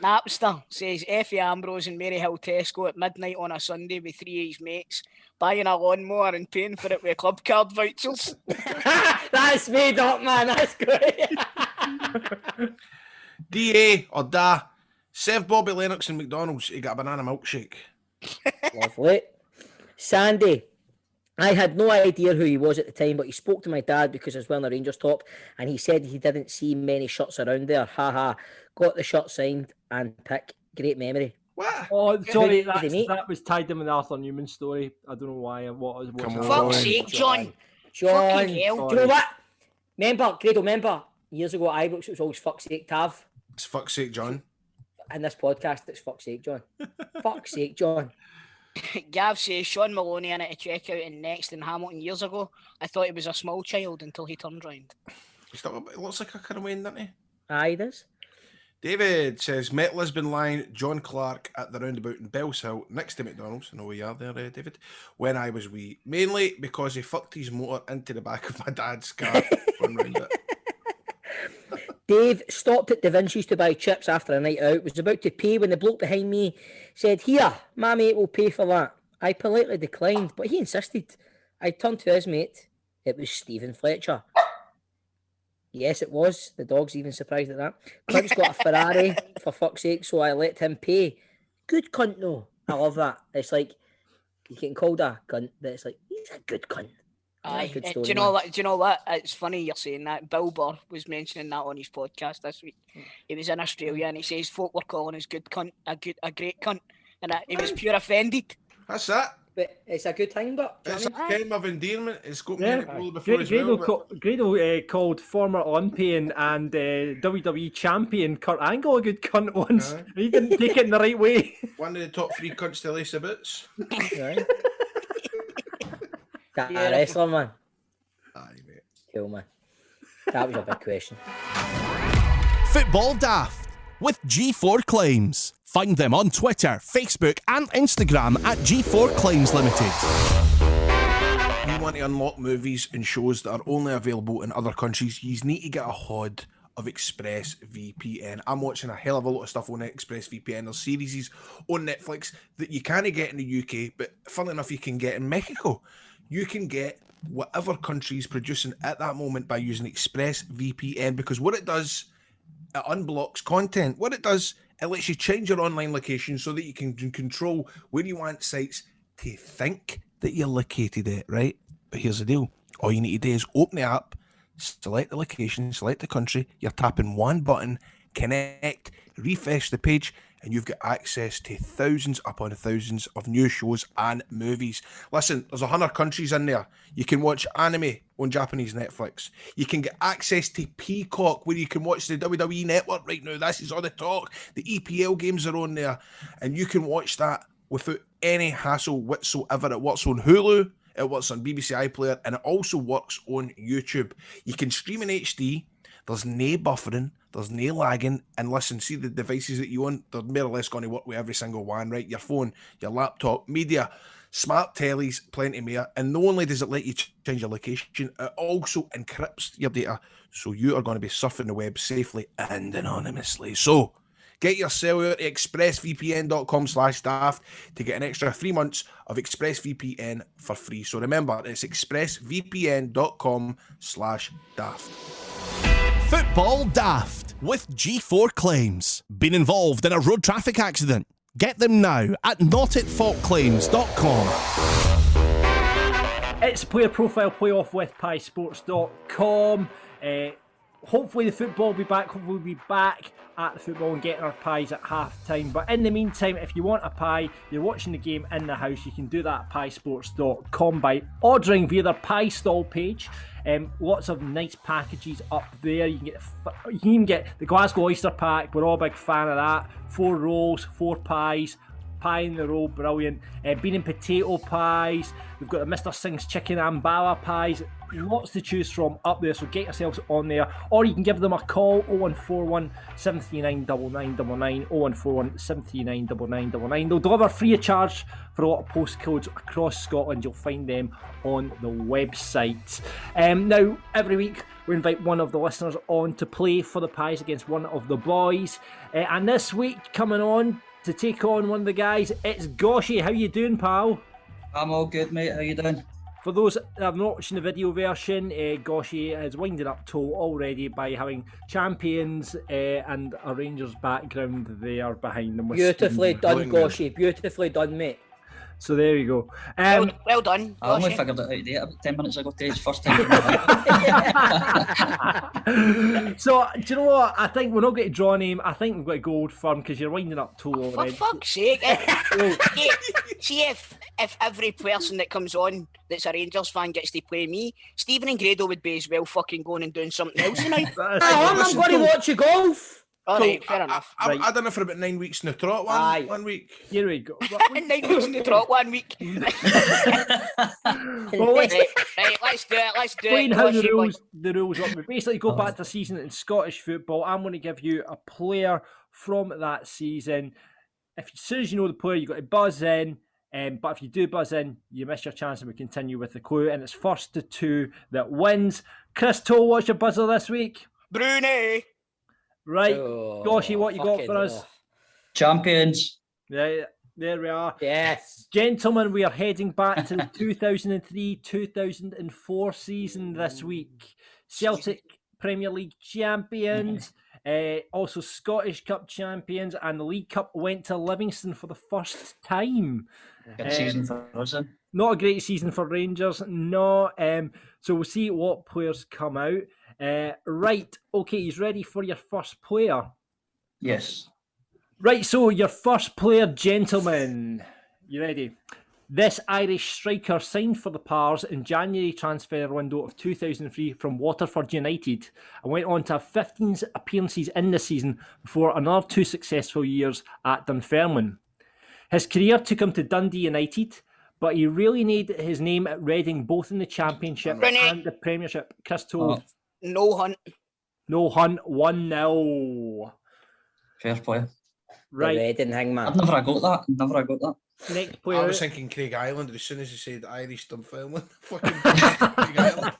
Napster says Effie Ambrose and Maryhill Tesco at midnight on a Sunday with three of his mates, buying a lawnmower and paying for it with club card vouchers. That's made up, man. That's great. DA or Da, serve Bobby Lennox and McDonald's. He got a banana milkshake. Lovely. Sandy, I had no idea who he was at the time, but he spoke to my dad because I was wearing a Rangers top, and he said he didn't see many shirts around there. Ha. Got the shirt signed and pick. Great memory. What? Oh, sorry, that was tied in with the Arthur Newman story. I don't know why. Fuck's sake, John. John. Fucking hell. Do you know what? Remember, years ago at Ibrox, it was always fuck's sake, Tav. It's fuck's sake, John. In this podcast, it's fuck's sake, John. Fuck's sake, John. Gav says Sean Maloney in it to check out in Next in Hamilton years ago. I thought he was a small child until he turned round. It looks like a kind of Wayne, doesn't he? Aye, he does. David says, met Lisbon Lion John Clark at the roundabout in Bellshill next to McDonald's. I know where you are there, David. When I was wee. Mainly because he fucked his motor into the back of my dad's car. Round it. Dave stopped at Da Vinci's to buy chips after a night out, was about to pay when the bloke behind me said, "Here, my mate will pay for that." I politely declined, but he insisted. I turned to his mate. It was Stephen Fletcher. Yes, it was. The dog's even surprised at that. Clint's got a Ferrari, for fuck's sake, so I let him pay. Good cunt, though. I love that. It's like, you can call that a cunt, but it's like, he's a good cunt. Aye. Good Do story, you know what? Do you know what? It's funny you're saying that. Bill Burr was mentioning that on his podcast this week. He was in Australia and he says folk were calling his good cunt a great cunt, and he was pure offended. That's it. But it's a good thing, but It's a kind of endearment. It's got me Yeah. in it all before as well. Grado called former Olympian and WWE champion Kurt Angle a good cunt once. He didn't take it in the right way. One of the top 3 cunts to lace the boots. Right. That a wrestler, man. Aye, mate. Cool, man. That was a big question. Football Daft with G4 Claims. Find them on Twitter, Facebook and Instagram at G4 Claims Limited. You want to unlock movies and shows that are only available in other countries, you need to get a hold of ExpressVPN. I'm watching a hell of a lot of stuff on ExpressVPN. There's series on Netflix that you can't get in the UK, but funnily enough, you can get in Mexico. You can get whatever country is producing at that moment by using ExpressVPN, because what it does, it unblocks content. What it does, it lets you change your online location so that you can control where you want sites to think that you're located at, right? But here's the deal. All you need to do is open the app, select the location, select the country. You're tapping one button, connect, refresh the page, and you've got access to thousands upon thousands of new shows and movies. Listen, there's 100 countries in there. You can watch anime on Japanese Netflix. You can get access to Peacock, where you can watch the WWE Network right now. This is all the talk. The EPL games are on there, and you can watch that without any hassle whatsoever. It works on Hulu, it works on BBC iPlayer, and it also works on YouTube. You can stream in HD. There's no buffering, there's no lagging, and listen, see the devices that you own, they're more or less going to work with every single one, right? Your phone, your laptop, media, smart tellies, plenty more, and not only does it let you change your location, it also encrypts your data, so you are going to be surfing the web safely and anonymously. So, get your cellular to expressvpn.com/daft to get an extra 3 months of ExpressVPN for free. So remember, it's expressvpn.com/daft. Football Daft with G4 Claims. Been involved in a road traffic accident? Get them now at notitfaultclaims.com. It's Player Profile Playoff with piesports.com. Hopefully the football will be back. Hopefully we'll be back at the football and getting our pies at half time. But in the meantime, if you want a pie, you're watching the game in the house, you can do that at piesports.com by ordering via their pie stall page. Lots of nice packages up there. You can even get the Glasgow Oyster Pack. We're all a big fan of that. 4 rolls, 4 pies. Pie in the roll, brilliant. Bean and potato pies. We've got the Mr. Singh's chicken ambala pies. Lots to choose from up there, so get yourselves on there. Or you can give them a call, 0141 739 9999, 0141 739 9999. They'll deliver free of charge for a lot of postcodes across Scotland. You'll find them on the website. Now, every week we invite one of the listeners on to play for the pies against one of the boys. And this week, coming on to take on one of the guys, it's Goshy. How you doing, pal? I'm all good, mate. How you doing? For those that have not watched the video version, Goshy has winded up toe already by having champions and a Rangers background there behind them. Beautifully done, Goshy. Beautifully done, mate. So there you go. Well done. I only figured it out today, about 10 minutes ago. Today's first time. So, do you know what? I think we're not going to draw a name. I think we've got to go old firm because you're winding up toe already. For fuck's sake. See if every person that comes on that's a Rangers fan gets to play me, Stephen and Grado would be as well fucking going and doing something else tonight. I'm going to watch you golf. All right, fair enough. I done it for about 9 weeks in the trot one week. Here we go. 9 weeks in the trot 1 week. Well, right, let's do it. Explain how the rules work. We basically go back to the season in Scottish football. I'm going to give you a player from that season. As soon as you know the player, you've got to buzz in. But if you do buzz in, you miss your chance and we continue with the clue. And it's first to 2 that wins. Chris Toll, what's your buzzer this week? Brunei. Right. Goshy, what you got for us? Champions. Yeah, there we are. Yes. Gentlemen, we are heading back to the 2003-2004 season this week. Celtic Premier League champions, also Scottish Cup champions, and the League Cup went to Livingston for the first time. Good season for us, then. Not a great season for Rangers, no. So we'll see what players come out. Right, okay, he's ready for your first player? Yes. Right, so your first player, gentlemen. You ready? This Irish striker signed for the Pars in January transfer window of 2003 from Waterford United and went on to have 15 appearances in the season before another 2 successful years at Dunfermline. His career took him to Dundee United, but he really made his name at Reading both in the Championship and the Premiership. Chris Toll. No Hunt. No Hunt, 1-0. Fair play. Right. The Reading thing, man. I've never got that. Next player. I was thinking Craig Island as soon as he said Irish Dunfermline. Fucking Craig Island.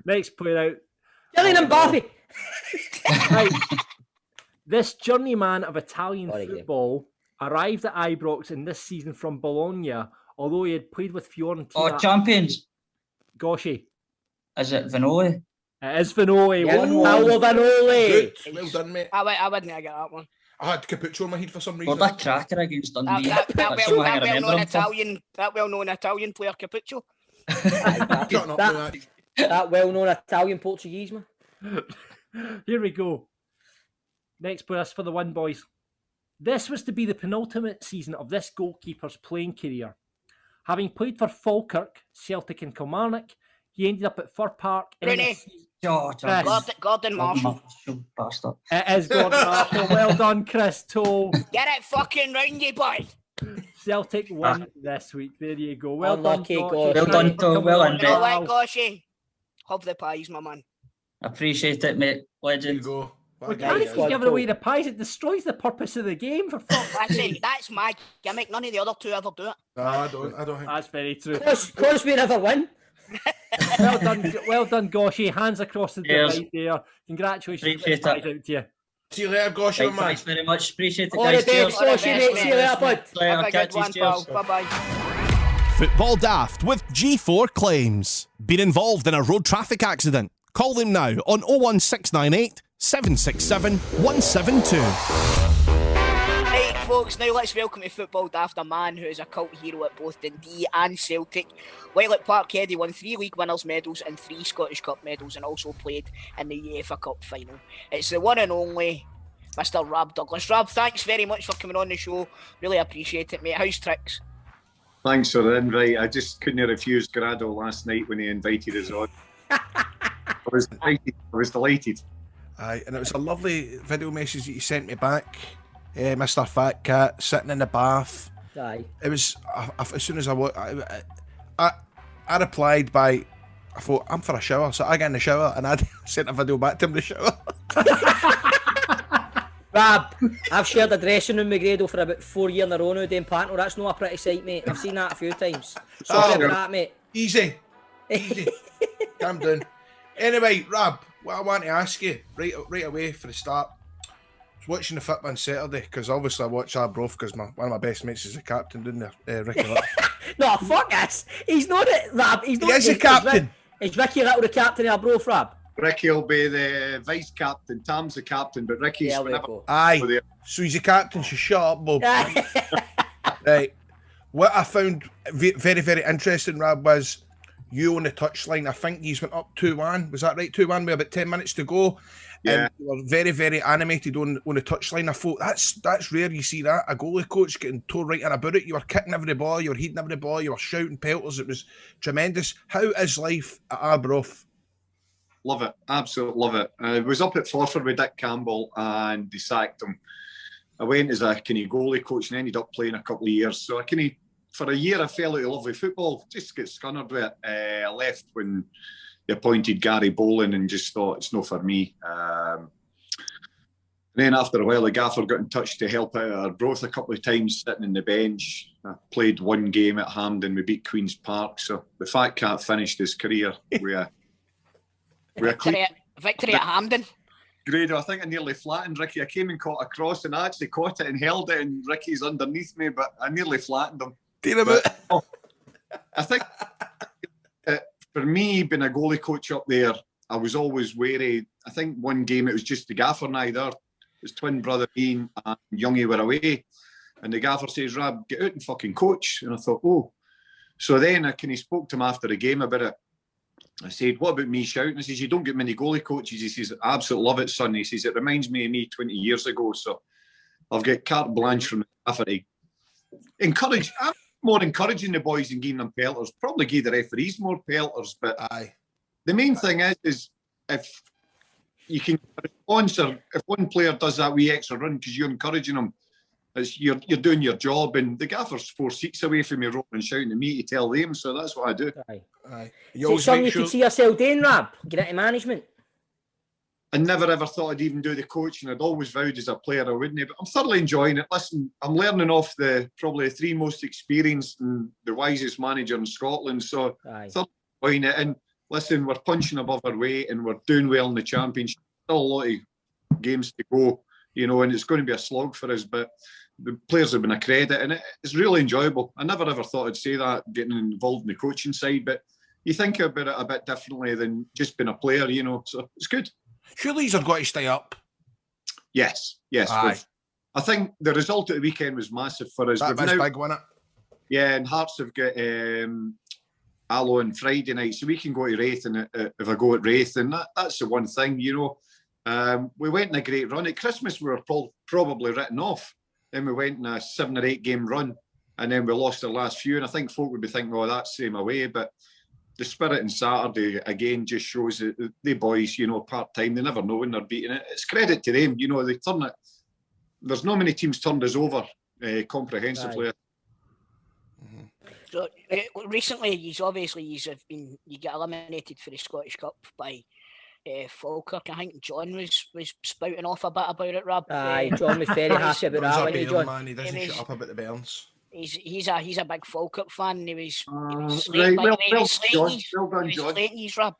Next player out. Kylian Mbappe. Right. This journeyman of Italian football arrived at Ibrox in this season from Bologna, although he had played with Fiorentina. Oh, champions. Goshy. Is it Vinoli? It is Vinoli. Paolo Vinoli. Good. Well done, mate. I wouldn't have got that one. I had Capuccio in my head for some reason. What a cracker against Dundee. That well-known Italian player, Capuccio. that well-known Italian Portuguese, man. Here we go. Next player for the win, boys. This was to be the penultimate season of this goalkeeper's playing career. Having played for Falkirk, Celtic and Kilmarnock, he ended up at Fir Park. Rooney. Gordon Marshall. Bastard. It is Gordon Marshall. Well done, Chris Toll. Get it fucking round, you boy. Celtic won this week. There you go. Well Unlucky, done, Gosh. Well done, Toll. Well done, All mate. right, Goshy. Have the pies, my man. Appreciate it, mate. There you Legend. go. We can't keep giving away the pies. It destroys the purpose of the game. For fuck's sake. That's my gimmick. None of the other two ever do it. No, I don't think. That's very true. Cause we never win. Well done, Goshy. Hands across the Cheers. divide there. Congratulations. Appreciate Pies it. out to you. See you later, Gosh, Right, man. thanks very much. Appreciate it, All the guys. best, Cheers. Goshy, mate. See you later, bud. Later, Have a catch good one, you. pal. Cheers. Bye-bye. Football Daft with G4 Claims. Been involved in a road traffic accident? Call them now on 01698 767 172. Right, folks, now let's welcome to Football Daft a man who is a cult hero at both Dundee and Celtic. While at Parkhead, he won 3 League Winners' medals and 3 Scottish Cup medals, and also played in the UEFA Cup final. It's the one and only Mr. Rab Douglas. Rab, thanks very much for coming on the show. Really appreciate it, mate. How's tricks? Thanks for the invite. I just couldn't refuse Grado last night when he invited us on. I was delighted. Aye, and it was a lovely video message that you sent me back, Mr. Fat Cat, sitting in the bath. Aye. It was, as soon as I replied by, I thought, I'm for a shower, so I got in the shower, and I sent a video back to him in the shower. Rab, I've shared a dressing room with Grado for about 4 years in a row now doing panto. That's not a pretty sight, mate. I've seen that a few times. Sorry about that, mate. Easy. Calm down. Anyway, Rab, what I want to ask you right away for the start, I was watching the football on Saturday, because obviously I watch Arbroath because one of my best mates is the captain, didn't there? Ricky Little. No, fuck this. He's not it, Rab. He's not. He is the captain. Is Ricky Little the captain of Arbroath, Rab? Ricky will be the vice captain. Tam's the captain, but Ricky's There we whenever. go. Aye. So he's the captain, so shut up, Bob. Right. What I found very, very interesting, Rab, was you on the touchline. I think he's went up 2-1. Was that right? 2-1 with about 10 minutes to go. Yeah. And you were very, very animated on the touchline. I thought, that's rare you see that. A goalie coach getting told right in about it. You were kicking every ball, you were heading every ball, you were shouting pelters. It was tremendous. How is life at Arbroath? Love it. Absolutely love it. I was up at Forfar with Dick Campbell and they sacked him. I went as a kind of goalie coach and ended up playing a couple of years. So for a year I fell out of love with football. Just get scunnered with it. I left when they appointed Gary Boland and just thought it's not for me. And then after a while, the gaffer got in touch to help out at Arbroath a couple of times, sitting in the bench. I played one game at Hampden. We beat Queen's Park. So the Fat Cat finished his career with Victory at Hampden. Grado, I think I nearly flattened Ricky. I came and caught a cross and I actually caught it and held it, and Ricky's underneath me, but I nearly flattened him. I think for me, being a goalie coach up there, I was always wary. I think one game it was just the gaffer and I there. His twin brother Ian and Youngie were away. And the gaffer says, Rab, get out and fucking coach. And I thought, oh. So then I kind of spoke to him after the game about it. I said, what about me shouting? I says, you don't get many goalie coaches. He says, I absolutely love it, son. He says, it reminds me of me 20 years ago. So I've got carte blanche from the gaffer to encourage. I'm more encouraging the boys and giving them pelters. Probably give the referees more pelters. But the main thing is if you can sponsor, if one player does that wee extra run because you're encouraging them, you're doing your job, and the gaffer's 4 seats away from me, rolling and shouting at me to tell them. So that's what I do. Aye. Is it something you could see yourself doing, Rab? Get into management? I never ever thought I'd even do the coaching. I'd always vowed as a player I wouldn't, but I'm thoroughly enjoying it. Listen, I'm learning off probably the 3 most experienced and the wisest manager in Scotland. So thoroughly enjoying it. And listen, we're punching above our weight and we're doing well in the championship. Still a lot of games to go, and it's going to be a slog for us, but the players have been a credit and it's really enjoyable. I never ever thought I'd say that, getting involved in the coaching side, but you think about it a bit differently than just being a player, so it's good. Surely you've got to stay up. Yes. Aye. I think the result at the weekend was massive for us. That was big, wasn't it? Yeah, and Hearts have got Allo on Friday night, so we can go to Wraith, and if I go at Wraith, and that's the one thing, we went in a great run. At Christmas, we were probably written off. Then we went in a 7 or 8 game run, and then we lost the last few. And I think folk would be thinking, "Oh, that's same away." But the spirit in Saturday again just shows that the boys, part time, they never know when they're beating it. It's credit to them, they turn it. There's not many teams turned us over comprehensively. So recently, you get eliminated for the Scottish Cup by Falkirk. I think John was spouting off a bit about it, Rab. Aye, John was very happy about that, wasn't he, John? Man, he doesn't shut up about the Burns. He's a big Falkirk fan. And he was Right, well slating done, John. you, Rab.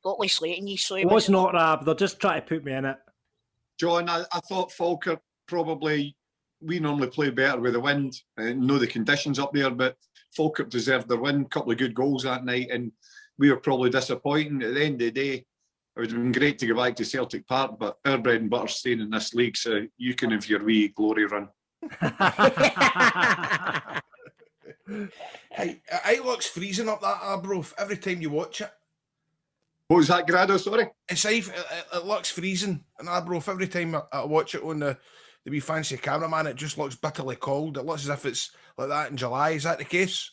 Totally slating you. So It was not Rab. They're just trying to put me in it. John, I thought Falkirk probably, we normally play better with the wind. I know the conditions up there, but Falkirk deserved their win. A couple of good goals that night, and we were probably disappointing. At the end of the day, it would have been great to go back to Celtic Park, but our bread and butter's staying in this league, so you can have your wee glory run. It looks freezing up that Arbroath every time you watch it. What was that, Grado? Sorry? It looks freezing in Arbroath every time I watch it on the wee fancy cameraman. It just looks bitterly cold. It looks as if it's like that in July. Is that the case?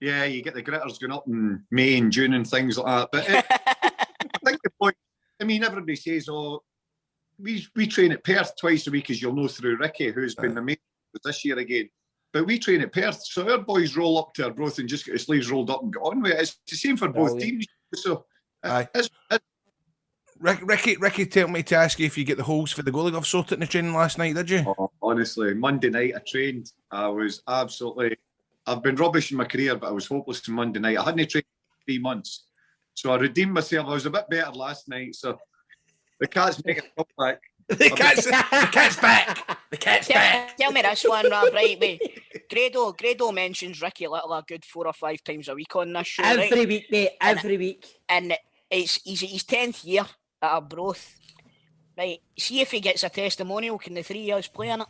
Yeah, you get the gritters going up in May and June and things like that. But I think the point, everybody says, "Oh, we train at Perth twice a week," as you'll know through Ricky, who's been the main this year again. But we train at Perth, so our boys roll up to Arbroath and just get the sleeves rolled up and get on with it. It's the same for both teams. So, Ricky told me to ask you if you get the holes for the goalie glove sorted in the training last night, did you? Oh, honestly, Monday night I trained. I've been rubbish in my career, but I was hopeless on Monday night. I hadn't trained for 3 months. So I redeemed myself. I was a bit better last night. So the cat's making a comeback. The cat's back. The cat's back. Tell me this one, Rob, right? Grado mentions Ricky Little a good 4 or 5 times a week on this show. Every week, mate. Every week. And he's his 10th year at Arbroath. Right. See if he gets a testimonial. Can the 3 years play in it?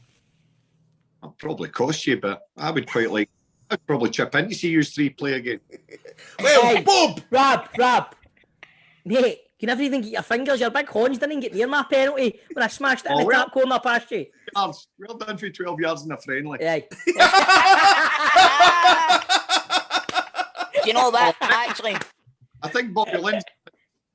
I'll probably cost you, but I would quite like. I'd probably chip in to see you 3 play again. Well, hey, Bob! Rab. Mate, you never even get your fingers. Your big horns didn't get near my penalty when I smashed it in the top corner past you. Yards. Well done for 12 yards in a friendly. Yeah. You know that, actually? I think Bobby Lynn's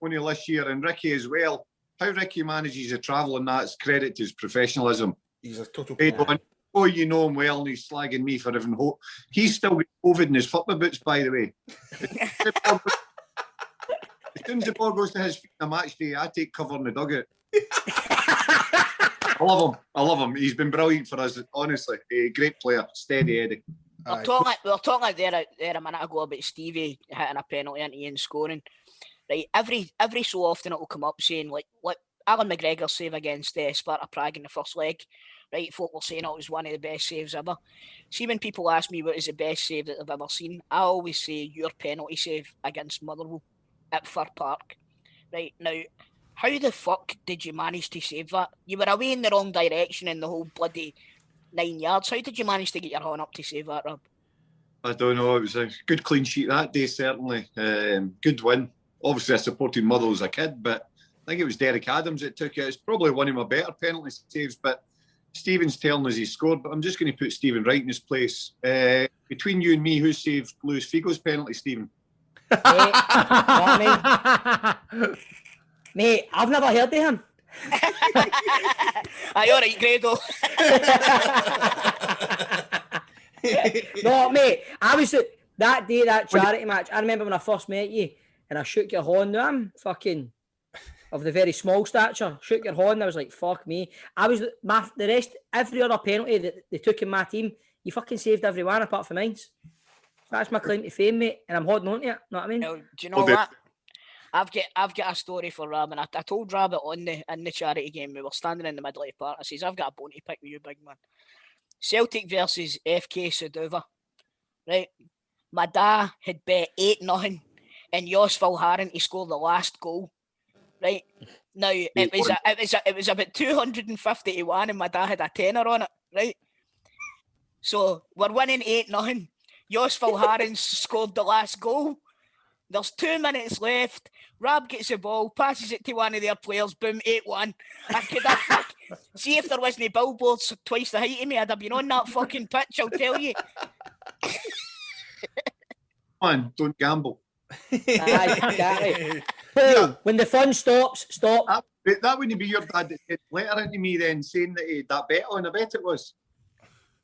only this year, and Ricky as well. How Ricky manages to travel and that's credit to his professionalism. He's a total player. Oh, you know him well, and he's slagging me for having hope. He's still got COVID in his football boots, by the way. As soon as the ball goes to his feet in a match day, I take cover in the dugout. I love him. He's been brilliant for us, honestly. A great player, steady Eddie. We were talking there a minute ago about Stevie hitting a penalty into Ian scoring. Right, every so often it will come up saying like Alan McGregor's save against Sparta Prague in the first leg. Right, folk were saying it was one of the best saves ever. See, when people ask me what is the best save that they've ever seen, I always say your penalty save against Motherwell at Fir Park. Right, now, how the fuck did you manage to save that? You were away in the wrong direction in the whole bloody 9 yards. How did you manage to get your hand up to save that, Rob? I don't know. It was a good clean sheet that day, certainly. Good win. Obviously, I supported Motherwell as a kid, but I think it was Derek Adams that took it. It's probably one of my better penalty saves, but Stephen's telling us he scored, but I'm just going to put Stephen right in his place. Between you and me, who saved Luis Figo's penalty, Stephen? Mate, I've never heard of him. Aye, all right, Grado. No, mate, I was that day, that charity match. I remember when I first met you and I shook your hand. Now I'm fucking of the very small stature. Shook your hand. I was like, fuck me. I was the rest, every other penalty that they took in my team, you fucking saved every one apart from mine. That's my claim to fame, mate, and I'm holding on to it. Know what I mean? Do you know what? I've got a story for Rab, and I told Rab it in the charity game. We were standing in the middle of the park. I says, I've got a bone to pick with you, big man. Celtic versus FK Saduva. Right? My dad had bet 8-0 and Jos Valharin to score the last goal. Right? Now it was about 250 to 1 and my dad had a tenner on it, right? So we're winning 8-0. Jos Valharin scored the last goal. There's 2 minutes left. Rab gets the ball, passes it to one of their players. Boom, 8-1. I could have see if there wasn't billboards twice the height of me, I'd have been on that fucking pitch. I'll tell you. Come on, don't gamble. Aye, Paul, when the fun stops, stop. That wouldn't be your dad that sent a letter into me then saying that he had that bet on. I bet it was.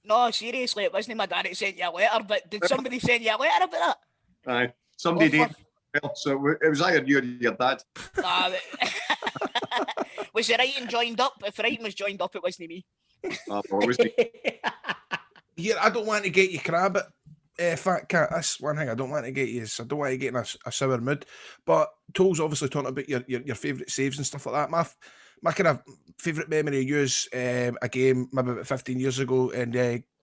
No, seriously, it wasn't my dad that sent you a letter, but did somebody send you a letter about that? Aye, somebody did. Well, so it was either you or your dad. Was the writing joined up? If the writing was joined up, it wasn't me. Here, I don't want to get you crab it, Fat Cat. That's one thing I don't want to get you. I don't want to get in a sour mood. But Toll's obviously talking about your favourite saves and stuff like that. My kind of favourite memory of yours, a game maybe about 15 years ago, and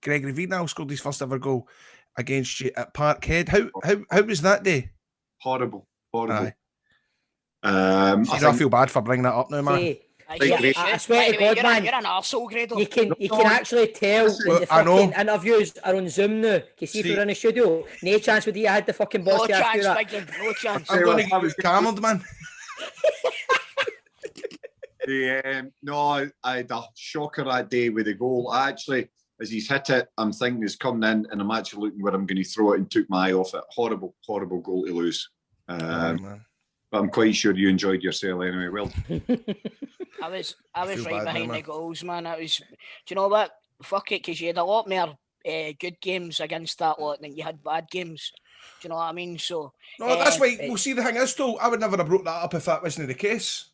Gregory Vignal scored his first ever goal against you at Parkhead. How was that day? Horrible. Aye. I feel bad for bringing that up now, man. I swear to God, man, you're an arsehole, Grado. You can actually tell when the fucking interviews are on Zoom now. You see if you're in a studio, no chance would you had the fucking boss to ask you that. No chance. I'm going to get camelled, man. No, I had a shocker that day with the goal. I actually, as he's hit it, I'm thinking he's coming in, and I'm actually looking where I'm going to throw it and took my eye off it. Horrible goal to lose. But I'm quite sure you enjoyed yourself anyway. Well, I was right behind the goals, man. Do you know what? Fuck it, because you had a lot more good games against that lot than you had bad games. Do you know what I mean? So no, that's why. We'll see. The thing is, though, I would never have brought that up if that wasn't the case.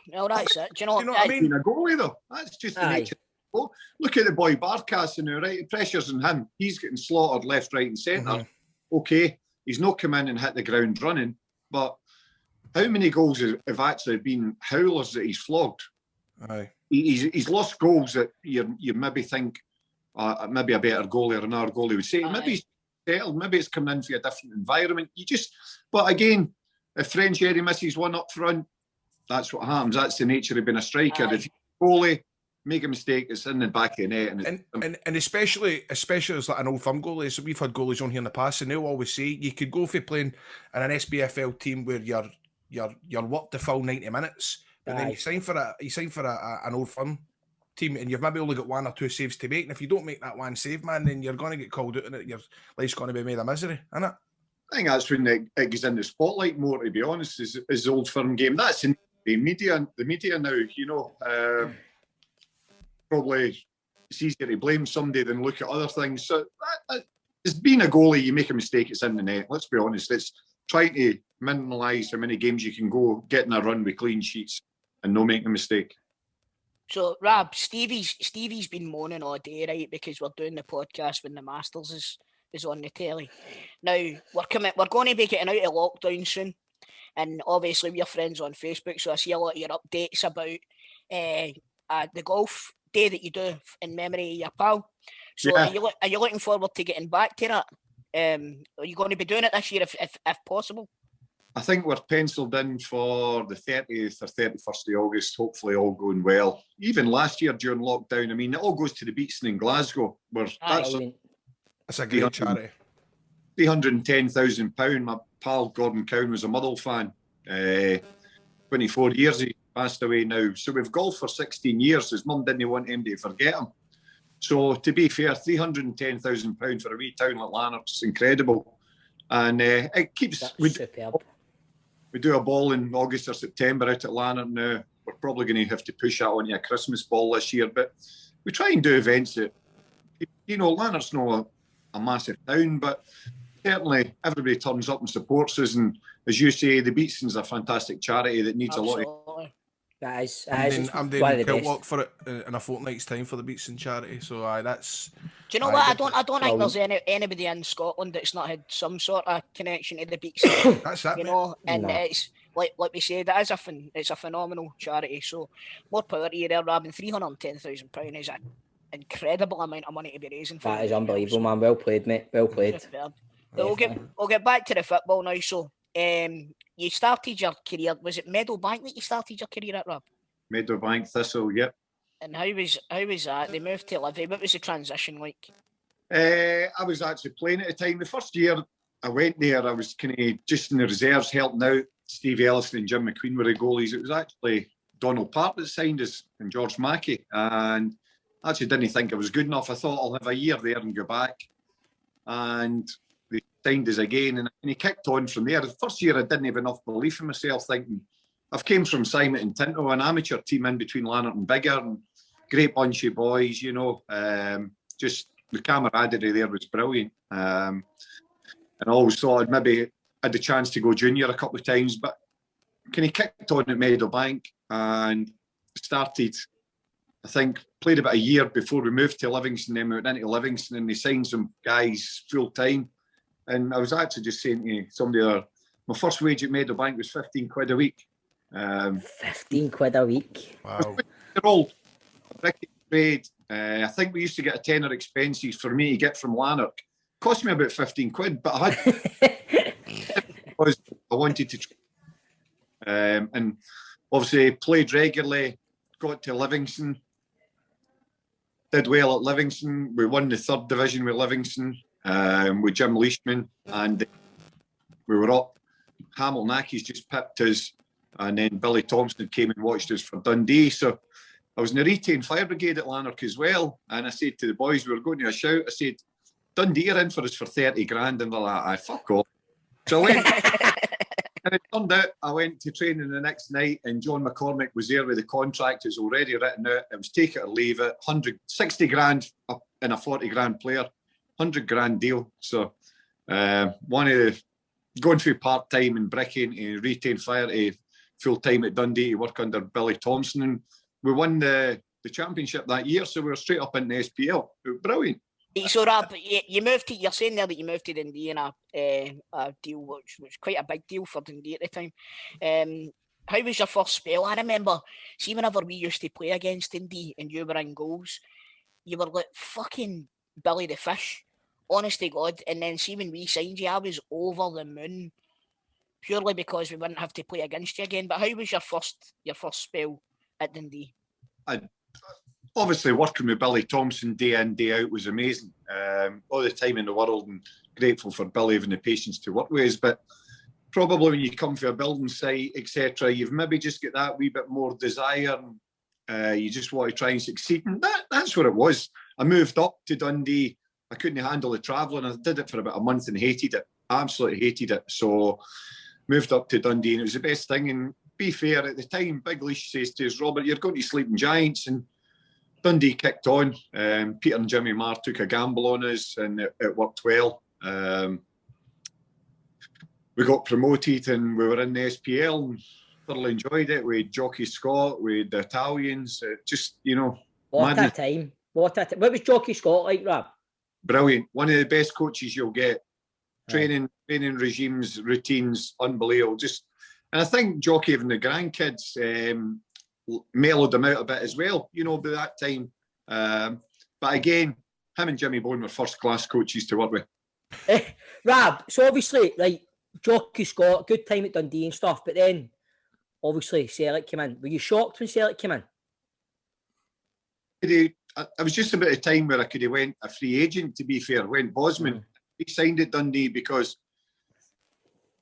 No, that's it. Do you know what I mean? Being a goalie, though, that's just the nature. Oh, look at the boy Barkas now, right? The pressure's on him. He's getting slaughtered left, right, and centre. Okay, he's not come in and hit the ground running, but how many goals have actually been howlers that he's flogged? Aye. He's lost goals that you maybe think maybe a better goalie or another goalie would say. Maybe he's settled. Maybe it's coming in for a different environment. But again, if French Eddie misses one up front, that's what happens. That's the nature of being a striker. Aye. If you're a goalie, make a mistake, it's in the back of the net. And especially as like an old firm goalie, so we've had goalies on here in the past, and they'll always say you could go for playing in an SPFL team where you're worked the full 90 minutes, but then you sign for an old firm team, and you've maybe only got one or two saves to make. And if you don't make that one save, man, then you're going to get called out, and your life's going to be made a misery, isn't it? I think that's when it goes in the spotlight more, to be honest, is the old firm game. That's in the media now, you know. Probably it's easier to blame somebody than look at other things. So as being a goalie, you make a mistake, it's in the net. Let's be honest. It's trying to minimalise how many games you can go, getting a run with clean sheets and no making a mistake. So, Rab, Stevie's been moaning all day, right, because we're doing the podcast when the Masters is on the telly. Now, we're going to be getting out of lockdown soon, and obviously we're friends on Facebook, so I see a lot of your updates about the golf day that you do in memory of your pal. So are you looking forward to getting back to that? Are you going to be doing it this year if possible? I think we're penciled in for the 30th or 31st of August, hopefully all going well. Even last year during lockdown, I mean, it all goes to the Beatson in Glasgow, where that's a great charity. £310,000. My pal Gordon Cowan was a Motherwell fan. 24 years he passed away now. So we've golfed for 16 years. His mum didn't want him to forget him. So to be fair, £310,000 for a wee town like Lanark's incredible. And it keeps... We do a ball in August or September out at Lanark now. We're probably going to have to push that onto a Christmas ball this year. But we try and do events that... You know, Lanark's not a massive town, but certainly everybody turns up and supports us. And as you say, the Beatson's a fantastic charity that needs a lot of... I'm doing Kiltlock for it in a fortnight's time for the Beatson charity. So that's... Do you know what? I don't think there's anybody in Scotland that's not had some sort of connection to the Beatson. That's that, you know, and it's like we said, it's a phenomenal charity. So more power to you there, Rab. And £310,000 is an incredible amount of money to be raising. That is unbelievable, man. Well played, mate. Well played. We'll get back to the football now. So, you started your career. Was it Meadowbank that you started your career at, Rob? Meadowbank, Thistle, yep. And how was that? They moved to Livy. What was the transition like? I was actually playing at the time. The first year, I went there. I was kind of just in the reserves helping out. Steve Ellison and Jim McQueen were the goalies. It was actually Donald Park that signed us and George Mackey. And I actually didn't think I was good enough. I thought I'll have a year there and go back. And they signed us again. And he kicked on from there. The first year I didn't have enough belief in myself, thinking I've came from Simon and Tinto, an amateur team in between Lanark and Biggar, and great bunch of boys, you know. Just the camaraderie there was brilliant. And I always thought I'd maybe had the chance to go junior a couple of times, but kind of kicked on at Meadowbank and started, I think, played about a year before we moved to Livingston. Then we went into Livingston and they signed some guys full time. And I was actually just saying to somebody there, my first wage at Meadowbank was 15 quid a week. 15 quid a week. Wow. Old. Ricky paid. I think we used to get a tenner expenses for me to get from Lanark. Cost me about 15 quid, but I had because I wanted to. And obviously played regularly, got to Livingston, did well at Livingston. We won the 3rd division with Livingston, with Jim Leishman, and we were up. Hamilton Accies just pipped us, and then Billy Thompson came and watched us for Dundee. So I was in the Retain Fire Brigade at Lanark as well, and I said to the boys, we were going to a shout, I said, Dundee are in for us for 30 grand, and they're like, aye, fuck off. So I went, and it turned out I went to training the next night, and John McCormick was there with the contract. It was already written out. It was take it or leave it. 60 grand in a 40 grand player, 100 grand deal. So one of the, going through part time in Brecon to Retain Fire to full time at Dundee to work under Billy Thompson, and we won the championship that year. So we were straight up in the SPL. It was brilliant. So Rab, you moved to, you're saying there that you moved to Dundee in a deal which was quite a big deal for Dundee at the time. How was your first spell? I remember, see, whenever we used to play against Dundee and you were in goals, you were like fucking Billy the Fish, honest to God. And then see, when we signed you, I was over the moon, purely because we wouldn't have to play against you again. But how was your first spell at Dundee? Obviously, working with Billy Thompson day in, day out was amazing. All the time in the world, and grateful for Billy having the patience to work with us. But probably when you come for a building site, etc., you've maybe just got that wee bit more desire. And, you just want to try and succeed. And that's what it was. I moved up to Dundee. I couldn't handle the travelling. I did it for about a month and hated it. Absolutely hated it. So moved up to Dundee, and it was the best thing. And be fair, at the time, Big Leash says to us, Robert, you're going to Sleeping Giants. And Dundee kicked on. Peter and Jimmy Marr took a gamble on us, and it worked well. We got promoted, and we were in the SPL, and thoroughly enjoyed it. We had Jockey Scott, we had the Italians. Just, you know, what a time! What was Jockey Scott like, Rab? Brilliant. One of the best coaches you'll get. Training regimes, routines, unbelievable. And I think Jockey and the grandkids mellowed them out a bit as well, you know, by that time. But again, him and Jimmy Bone were first-class coaches to work with. Rab, so obviously, like, Jockey Scott, good time at Dundee and stuff, but then, obviously, Celtic came in. Were you shocked when Celtic came in? I was just about a time where I could have went a free agent, to be fair, went Bosman. He signed at Dundee because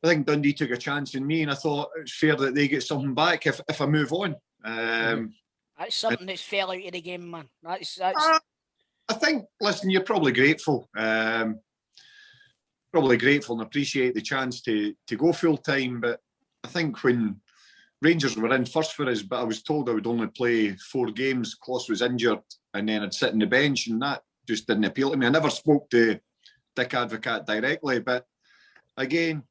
I think Dundee took a chance in me, and I thought it was fair that they get something back if I move on. That's something that's fell out of the game, man. That's. I think, listen, you're probably grateful. Probably grateful and appreciate the chance to go full time. But I think when Rangers were in first for us, but I was told I would only play 4 games. Kloss was injured, and then I'd sit on the bench, and that just didn't appeal to me. I never spoke to Dick Advocat directly, but again,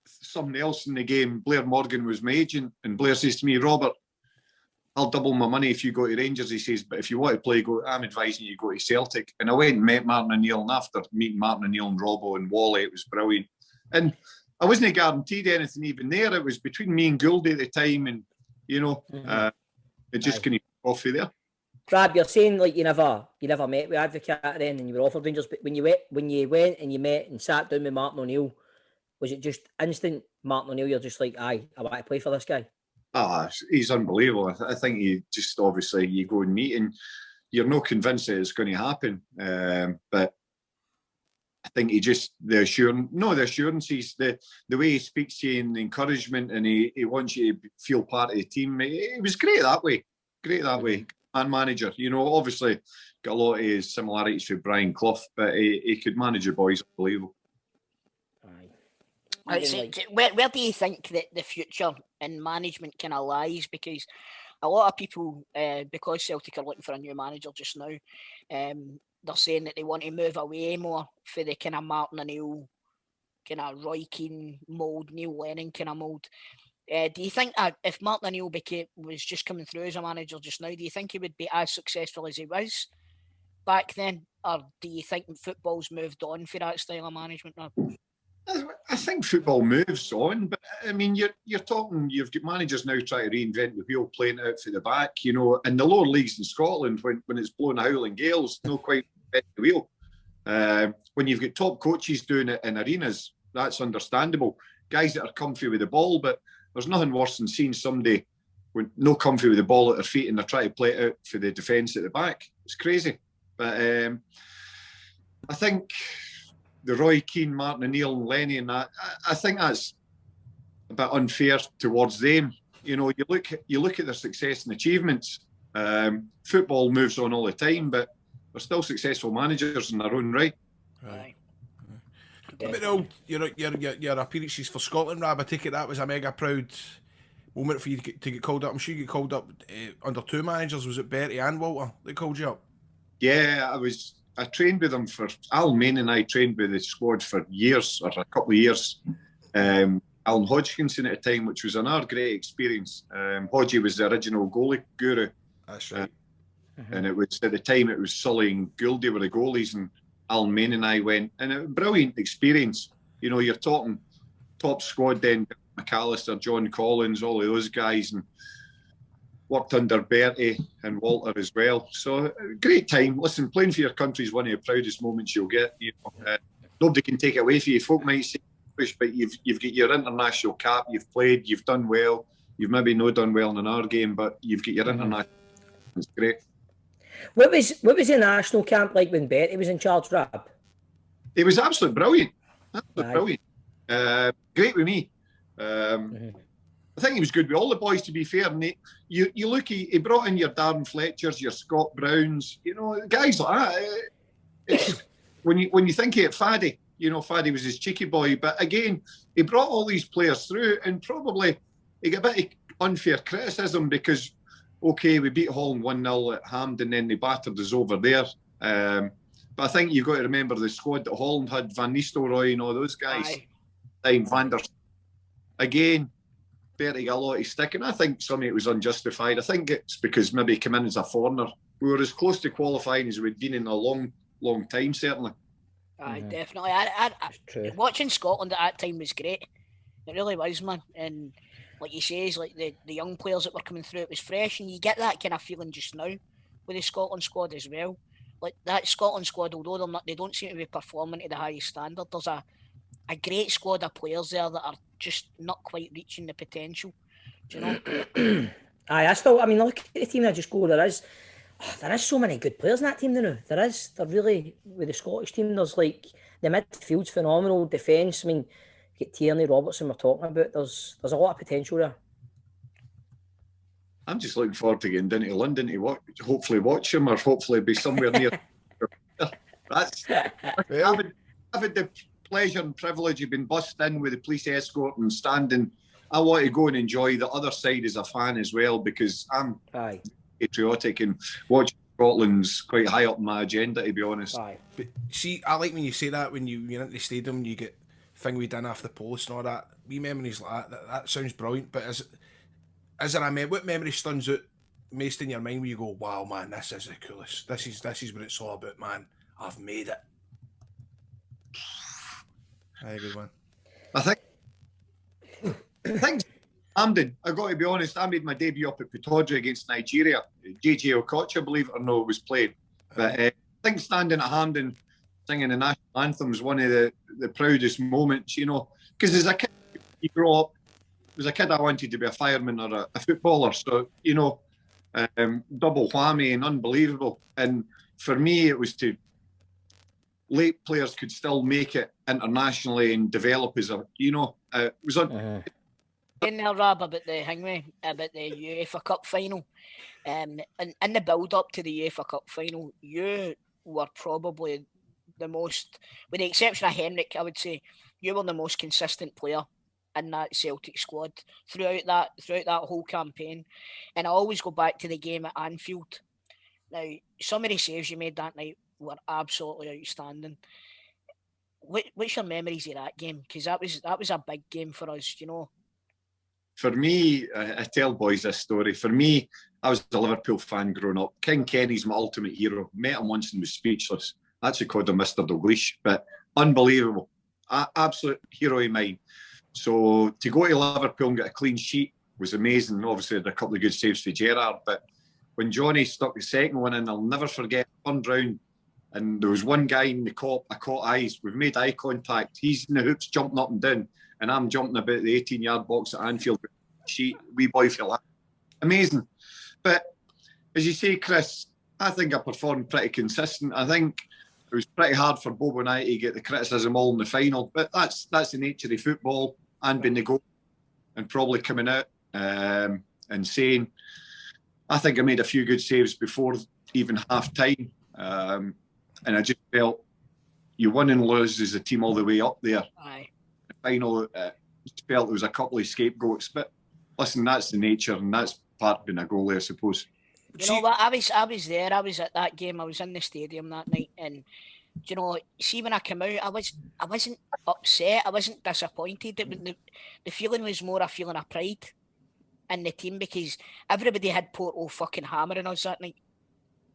something else in the game. Blair Morgan was my agent, and Blair says to me, Robert, I'll double my money if you go to Rangers. He says, but if you want to play, I'm advising you go to Celtic. And I went and met Martin O'Neill, and after meeting Martin O'Neill and Robbo and Wally, it was brilliant. And I wasn't guaranteed anything even there. It was between me and Gouldy at the time, and, you know, it just couldn't go off there. Rab, you're saying like you never met with Advocate then, and you were offered Rangers, but when you went and you met and sat down with Martin O'Neill, was it just instant Martin O'Neill? You're just like, aye, I want to play for this guy. He's unbelievable. I think you just, obviously you go and meet and you're not convinced that it's going to happen. But I think the assurances, the way he speaks to you and the encouragement, and he wants you to feel part of the team. It was great that way. And manager, obviously got a lot of his similarities with Brian Clough, but he could manage the boys unbelievable. Where do you think that the future in management kind of lies? Because a lot of people, because Celtic are looking for a new manager just now, they're saying that they want to move away more for the kind of Martin O'Neill, kind of Roy Keane mould, Neil Lennon kind of mould. Do you think if Martin O'Neill was just coming through as a manager just now, do you think he would be as successful as he was back then? Or do you think football's moved on for that style of management now? I think football moves on, but I mean, you're talking. You've got managers now trying to reinvent the wheel, playing out for the back. In the lower leagues in Scotland, when it's blowing howling gales, no quite the wheel. When you've got top coaches doing it in arenas, that's understandable. Guys that are comfy with the ball, but there's nothing worse than seeing somebody with no comfy with the ball at their feet and they're trying to play it out for the defence at the back. It's crazy, but I think the Roy Keane, Martin O'Neill and Lenny and that, I think that's a bit unfair towards them. You look at their success and achievements. Football moves on all the time, but they're still successful managers in their own right. Right. But your appearances for Scotland, Rab, I take it that was a mega proud moment for you to get called up. I'm sure you get called up under two managers. Was it Bertie and Walter that called you up? Yeah, I trained with them for Alan Main, and I trained with the squad for years, or a couple of years. Alan Hodgkinson at the time, which was another great experience. Hodgie was the original goalie guru. That's right. And it was at the time it was Sully and Gouldy were the goalies, and Alan Main and I went, and a brilliant experience. You're talking top squad then, McAllister, John Collins, all of those guys, and worked under Bertie and Walter as well. So great time. Listen, playing for your country is one of the proudest moments you'll get. Nobody can take it away from you. Folk might say, but you've got your international cap. You've played. You've done well. You've maybe not done well in our game, but you've got your international. It's great. What was the national camp like when Bertie was in charge, Rab? It was absolutely brilliant. Absolutely brilliant. Great with me. I think he was good with all the boys, to be fair. And you look, he brought in your Darren Fletchers, your Scott Browns, guys like that. When you think of it, Faddy, Faddy was his cheeky boy. But again, he brought all these players through, and probably he got a bit of unfair criticism because, okay, we beat Holland 1-0 at Hampden, then they battered us over there. But I think you've got to remember the squad that Holland had, Van Nistelrooy and all those guys. Time Van der. Again, Bertie got a lot of stick, and I think some of it was unjustified. I think it's because maybe he came in as a foreigner. We were as close to qualifying as we'd been in a long, long time, certainly. Aye, definitely. I watching Scotland at that time was great. It really was, man. And like you say, like the young players that were coming through, it was fresh, and you get that kind of feeling just now with the Scotland squad as well. Like that Scotland squad, although they don't seem to be performing to the highest standard, there's a great squad of players there that are just not quite reaching the potential. Do you know? Look at the team I just go. There is so many good players in that team now. They're really, with the Scottish team, there's like the midfield's phenomenal, defence. I mean, you get Tierney, Robertson we're talking about. There's a lot of potential there. I'm just looking forward to getting down to London to hopefully watch him, or hopefully be somewhere near. I've had the pleasure and privilege of being bussed in with the police escort and standing. I want to go and enjoy the other side as a fan as well, because I'm patriotic, and watching Scotland's quite high up my agenda, to be honest. But see, I like when you say that, when you're into the stadium, you get thing we done after the post and all that. Wee memories like that sounds brilliant. But what memory stands out most in your mind where you go, wow, man, this is the coolest. This is what it's all about, man. I've made it. Aye, good one. I think Hampden, I've got to be honest, I made my debut up at Pittodrie against Nigeria. JJ Okocha, believe it or not, was playing. But I think standing at Hampden singing the national anthem is one of the proudest moments, because as a kid, you grow up, as a kid I wanted to be a fireman or a footballer, so, double whammy and unbelievable. And for me, it was to late players could still make it internationally and develop as a, it was on. In there, Rab, about the UEFA Cup final, and in the build-up to the UEFA Cup final, you were probably the most, with the exception of Henrik, I would say, you were the most consistent player in that Celtic squad throughout that whole campaign. And I always go back to the game at Anfield. Now, some of the saves you made that night were absolutely outstanding. What's your memories of that game? Because that was a big game for us, For me, I tell boys this story. For me, I was a Liverpool fan growing up. King Kenny's my ultimate hero. Met him once and was speechless. Actually called him Mr. Douglas, but unbelievable. Absolute hero of mine. So to go to Liverpool and get a clean sheet was amazing. Obviously, had a couple of good saves for Gerrard, but when Johnny stuck the second one in, I'll never forget, turned round and there was one guy in the Kop, I caught eyes. We've made eye contact. He's in the hoops jumping up and down, and I'm jumping about the 18-yard box at Anfield. Sheet, wee boy for that. Amazing. But as you say, Chris, I think I performed pretty consistent. I think it was pretty hard for Bobo and I to get the criticism all in the final, but that's the nature of football, and being the goal and probably coming out and saying, I think I made a few good saves before even half time. And I just felt you win and lose as a team all the way up there. Aye. The final, just felt there was a couple of scapegoats, but listen, that's the nature, and that's part of being a goalie, I suppose. You know what? I was there. I was at that game. I was in the stadium that night, and see, when I came out, I wasn't upset. I wasn't disappointed. The feeling was more a feeling of pride in the team, because everybody had Porto fucking hammering us that night.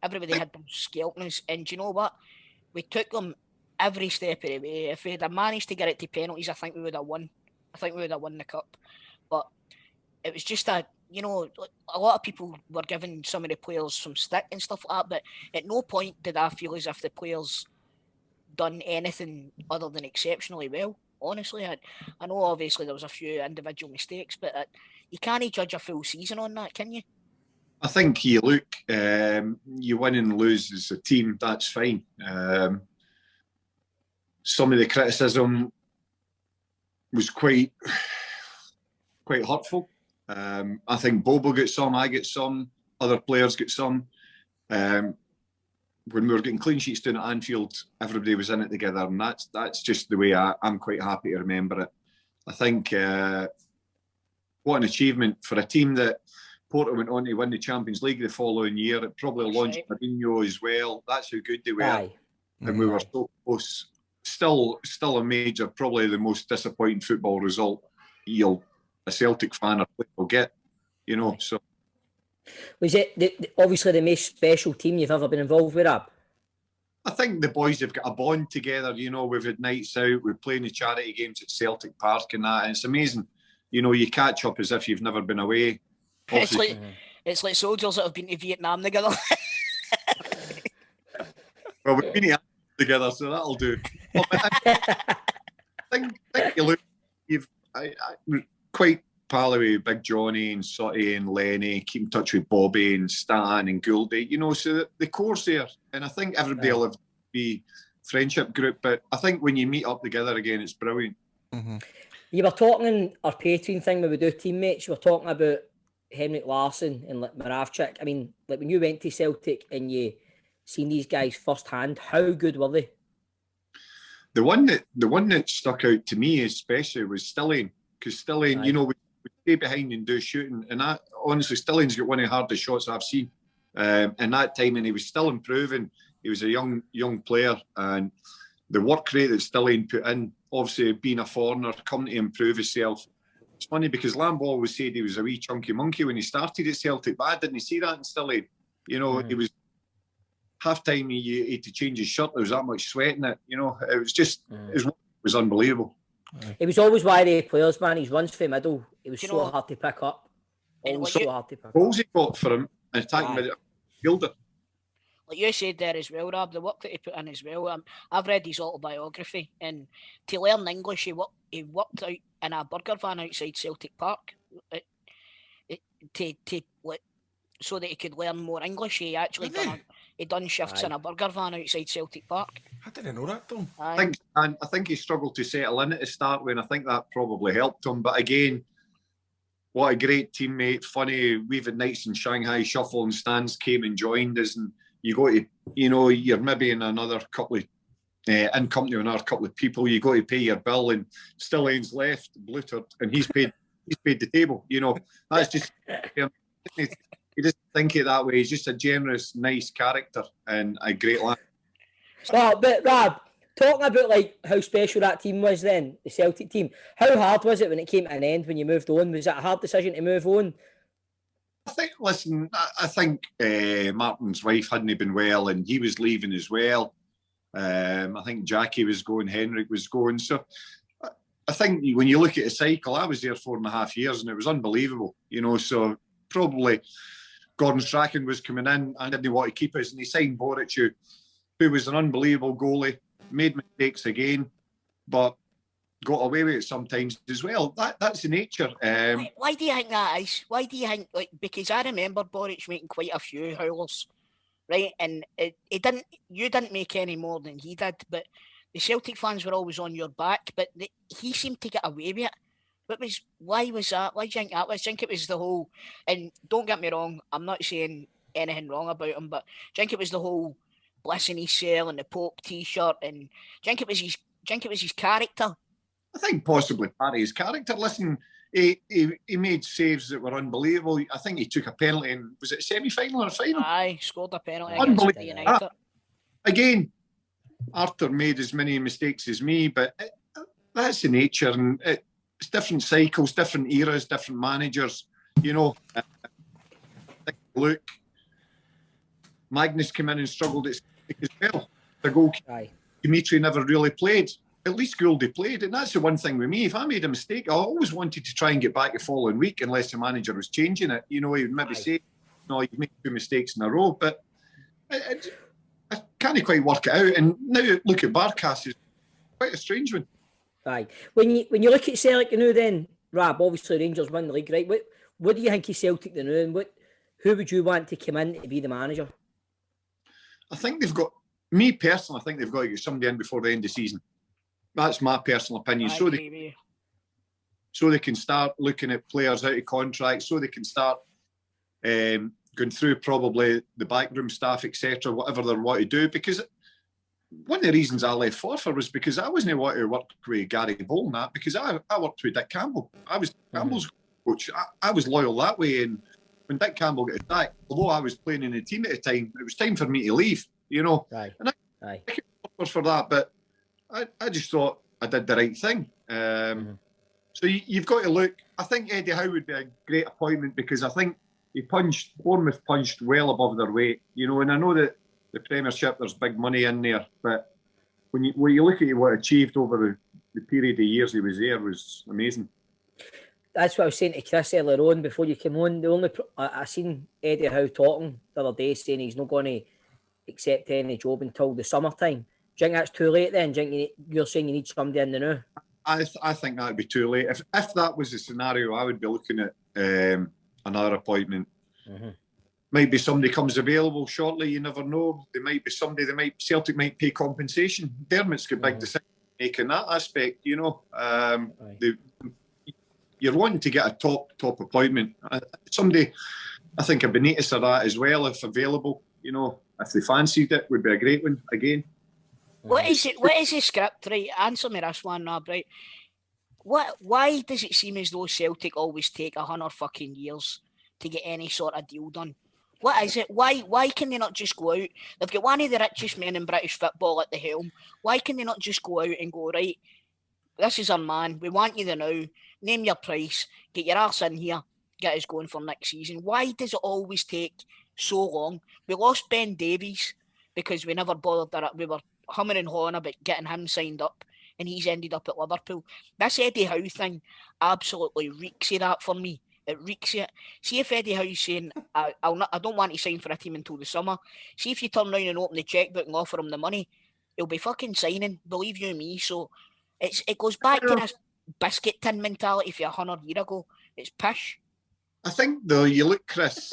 Everybody had them scalping us, and do you know what? We took them every step of the way. If we had managed to get it to penalties, I think we would have won. I think we would have won the cup. But it was just a lot of people were giving some of the players some stick and stuff like that, but at no point did I feel as if the players done anything other than exceptionally well. Honestly, I know obviously there was a few individual mistakes, but you can't judge a full season on that, can you? I think you look, you win and lose as a team, that's fine. Some of the criticism was quite hurtful. I think Bobo got some, I get some, other players get some. When we were getting clean sheets down at Anfield, everybody was in it together, and that's just the way I'm quite happy to remember it. I think what an achievement for a team that Porto went on to win the Champions League the following year. It probably launched Mourinho as well. That's how good they were. Aye. And we were so close. Still a major, probably the most disappointing football result a Celtic fan or player will get. So. Was it obviously the most special team you've ever been involved with, Rab? I think the boys have got a bond together. We've had nights out, we're playing the charity games at Celtic Park and that, and it's amazing. You catch up as if you've never been away. It's like soldiers that have been to Vietnam together. Well, we've been together, so that'll do. I think you look, I quite pally with Big Johnny and Sutty and Lenny, keep in touch with Bobby and Stan and Gouldy, so the core's there. And I think everybody will have be friendship group, but I think when you meet up together again, it's brilliant. Mm-hmm. You were talking in our Patreon thing where we do teammates, you were talking about Henrik Larsson and Moravchik. I mean, like when you went to Celtic and you seen these guys firsthand, how good were they? The one that stuck out to me especially was Stillane, because Stillane, we stay behind and do shooting, and honestly, Stillane's got one of the hardest shots I've seen. In that time, and he was still improving. He was a young player, and the work rate that Stillane put in, obviously being a foreigner, coming to improve himself. It's funny because Lamb always said he was a wee chunky monkey when he started at Celtic, but I didn't see that in Stillane. He was half time he had to change his shirt. There was that much sweat in it. It was just it was unbelievable. It was always why they players, man. His runs for middle, it was so hard to pick up. Always so hard to pick up. Goals he got for him and attacking with the fielder. Like you said there as well, Rab, the work that he put in as well. I've read his autobiography, and to learn English, he worked out in a burger van outside Celtic Park. So that he could learn more English. He he done shifts in a burger van outside Celtic Park. I didn't know that, Tom. Aye. I think he struggled to settle in at the start when I think that probably helped him. But again, what a great teammate, funny. We've had nights in Shanghai, Shuffle and Stans came and joined us, and you go to, you're maybe in another couple of, in company with another couple of people, you got to pay your bill, and still ends left, blootered, and he's paid the table, That's just, he doesn't think it that way. He's just a generous, nice character and a great lad. Well, but Rab, talking about like how special that team was then, the Celtic team, how hard was it when it came to an end, when you moved on? Was it a hard decision to move on? I think Martin's wife hadn't been well and he was leaving as well. I think Jackie was going, Henrik was going. So I think when you look at the cycle, I was there 4.5 years and it was unbelievable, so probably Gordon Strachan was coming in and didn't want to keep us, and he signed Boric, who was an unbelievable goalie, made mistakes again, but got away with it sometimes as well. That's the nature. Why do you think that is? Why do you think, because I remember Boric making quite a few howlers, right? And you didn't make any more than he did, but the Celtic fans were always on your back, but he seemed to get away with it. Why was that? Why do you think that was? I think it was the whole, and don't get me wrong, I'm not saying anything wrong about him, but I think it was the whole bliss in his cell and the Pope t-shirt, and I think it was his character. I think possibly part of his character. Listen, he made saves that were unbelievable. I think he took a penalty in, was it a semi-final or a final? Aye, scored a penalty. Unbelievable. Again, Arthur made as many mistakes as me, but that's the nature, and it's different cycles, different eras, different managers. Look, Magnus came in and struggled at Celtic as well. The goalkeeper, Dimitri never really played. At least Gouldy played, and that's the one thing with me. If I made a mistake, I always wanted to try and get back the following week, unless the manager was changing it. He would maybe say, "No, you've made 2 mistakes in a row," but I can't quite work it out. And now look at Barkas, is quite a strange one. Aye. When you look at Celtic now, then Rab, obviously Rangers win the league, right? What do you think of Celtic now, and who would you want to come in to be the manager? I think they've got, me personally, I think they've got to get somebody in before the end of the season. That's my personal opinion. So they can start looking at players out of contract, so they can start going through probably the backroom staff, etc., whatever they want to do. Because one of the reasons I left Forfar was because I wasn't wanting to work with Gary Bole and that, because I worked with Dick Campbell. I was Campbell's coach. I was loyal that way. And when Dick Campbell got attacked, although I was playing in the team at the time, it was time for me to leave, Right. And I for that, but I just thought I did the right thing. So you've got to look. I think Eddie Howe would be a great appointment, because I think Bournemouth punched well above their weight, and I know that the Premiership, there's big money in there, but when you look at what achieved over the period of years he was there, was amazing. That's what I was saying to Chris earlier on before you came on. I seen Eddie Howe talking the other day, saying he's not going to accept any job until the summertime. Do you think that's too late then? Do you think you're saying you need somebody in the now? I think that would be too late. If that was the scenario, I would be looking at another appointment. Might be somebody comes available shortly. You never know. There might be somebody. Celtic might pay compensation. Dermot's got big decision to make in that aspect. You're wanting to get a top appointment. Somebody, I think a Benitez or that as well, if available. If they fancied it, would be a great one again. What is it? What is the script, right? Answer me this one, Rab, right? Why does it seem as though Celtic always take 100 fucking years to get any sort of deal done? What is it? Why can they not just go out? They've got one of the richest men in British football at the helm. Why can they not just go out and go, right, this is our man, we want you the now, name your price, get your arse in here, get us going for next season? Why does it always take so long? We lost Ben Davies because we never bothered. We were humming and hawing about getting him signed up, and he's ended up at Liverpool. This Eddie Howe thing absolutely reeks of that for me. It reeks of it. See if Eddie Howe's saying, I don't want to sign for a team until the summer. See if you turn around and open the chequebook and offer him the money, he'll be fucking signing, believe you me. So it goes back to this biscuit tin mentality for 100 years ago. It's pish. I think, though, you look, Chris,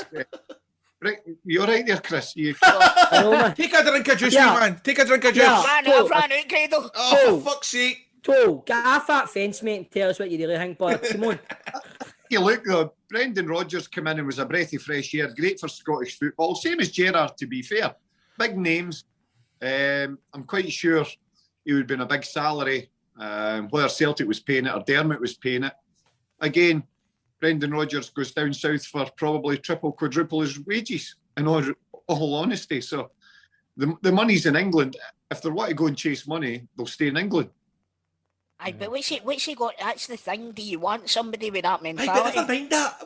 Right, you're right there, Chris. You... I know, man. Take a drink of juice, Yeah. man. Take a drink of juice. Yeah. I've ran out, Grado. Oh, for fuck's sake. Toe, get off that fence, mate, and tell us what you really think, boy. Come on. You look, though, Brendan Rodgers came in and was a breath of fresh air. Great for Scottish football. Same as Gerrard, to be fair. Big names. I'm quite sure he would have been a big salary, whether Celtic was paying it or Dermot was paying it. Again, Brendan Rodgers goes down south for probably triple, quadruple his wages, in all honesty. So the money's in England. If they want to go and chase money, they'll stay in England. Aye, but what's he got? That's the thing. Do you want somebody with that Aye, mentality? but never mind that.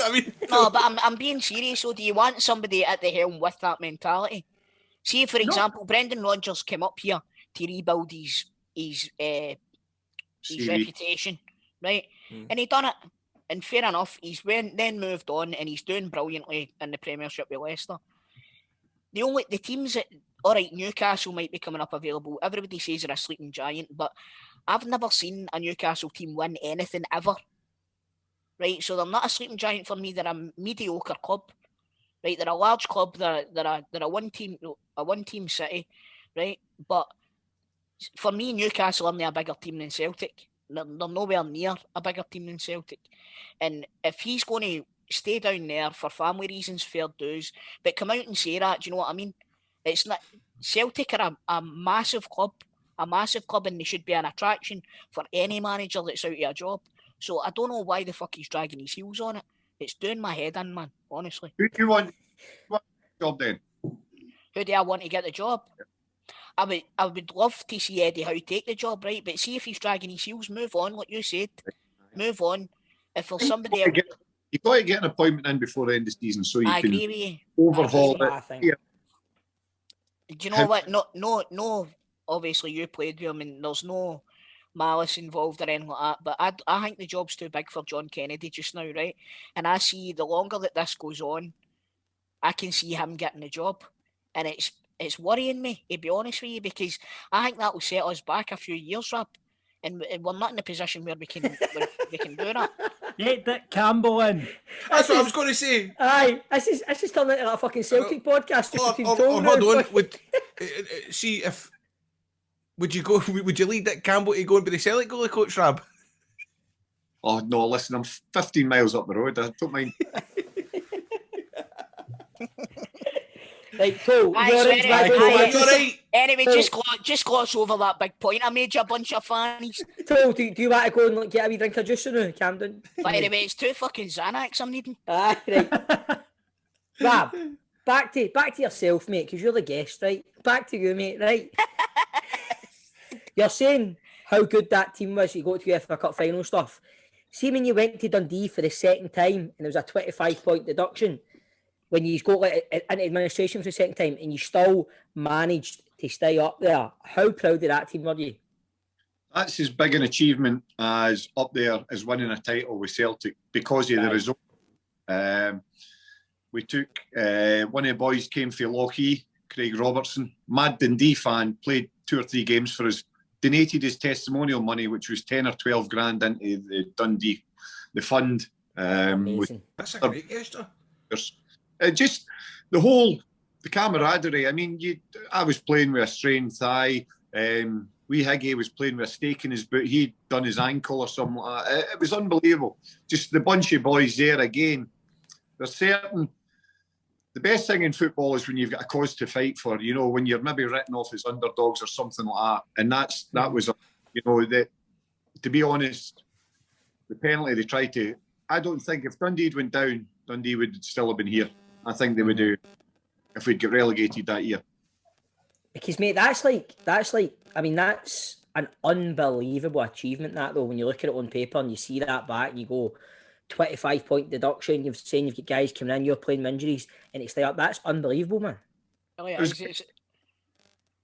I mean, No, but I'm being serious. So, do you want somebody at the helm with that mentality? See, for example, Brendan Rodgers came up here to rebuild his reputation, right? And he done it. And fair enough, he's then moved on, and he's doing brilliantly in the Premiership with Leicester. The teams that, all right, Newcastle might be coming up available. Everybody says they're a sleeping giant, but I've never seen a Newcastle team win anything ever. Right, so they're not a sleeping giant for me. They're a mediocre club. Right, they're a large club. They're a one team city. Right, but for me, Newcastle are a bigger team than Celtic. They're nowhere near a bigger team than Celtic. And if he's going to stay down there for family reasons, fair dues, but come out and say that, do you know what I mean? It's not Celtic are a massive club, and they should be an attraction for any manager that's out of a job. So I don't know why the fuck he's dragging his heels on it. It's doing my head in, man, honestly. Who do you want the job then? Who do I want to get the job? I would love to see Eddie Howe take the job, right? But see if he's dragging his heels, move on, like you said. Move on. If there's somebody else... You've got to get an appointment in before the end of the season so you I can agree with you. overhaul it. Yeah. Do you know what? No. Obviously, you played with him, and there's no malice involved or anything like that. But I think the job's too big for John Kennedy just now, right? And I see the longer that this goes on, I can see him getting the job, and it's worrying me, to be honest with you, because I think that will set us back a few years, Rab, and we're not in a position where we can do that. Get Dick Campbell in. That's what I was going to say. Aye, this is turning into a fucking Celtic podcast. Hold on. See if would you lead Dick Campbell to go and be the Celtic goalie coach, Rab? Oh no, listen, I'm 15 miles up the road. I don't mind. Right, cool. Anyway, just gloss over that big point. I made you a bunch of fannies. So, do you want to go and get a wee drink of juice now, Camden? By the way, it's 2 fucking Xanax I'm needing. Aye, right. Rab, back to yourself, mate, because you're the guest, right? Back to you, mate, right? You're saying how good that team was. You got to UEFA Cup final stuff. See, when you went to Dundee for the second time and there was a 25-point deduction, when you got into administration for the second time and you still managed to stay up there, how proud of that team were you? That's as big an achievement as up there as winning a title with Celtic because of the result. We took one of the boys came from Lochee, Craig Robertson, mad Dundee fan, played 2 or 3 games for us, donated his testimonial money, which was 10 or 12 grand into the Dundee, the fund. That's a great gesture. Just the camaraderie. I mean, I was playing with a strained thigh. Wee Higgy was playing with a stake in his boot. He'd done his ankle or something like that. It was unbelievable. Just the bunch of boys there again. There's certain... The best thing in football is when you've got a cause to fight for, you know, when you're maybe written off as underdogs or something like that. And that was, you know, to be honest, the penalty they tried to... I don't think if Dundee went down, Dundee would still have been here. I think they would do if we'd get relegated that year. Because, mate, that's I mean, that's an unbelievable achievement, that, though, when you look at it on paper and you see that back and you go, 25-point deduction, you've got guys coming in, you're playing with injuries, and it's like, that's unbelievable, man. Oh, yeah.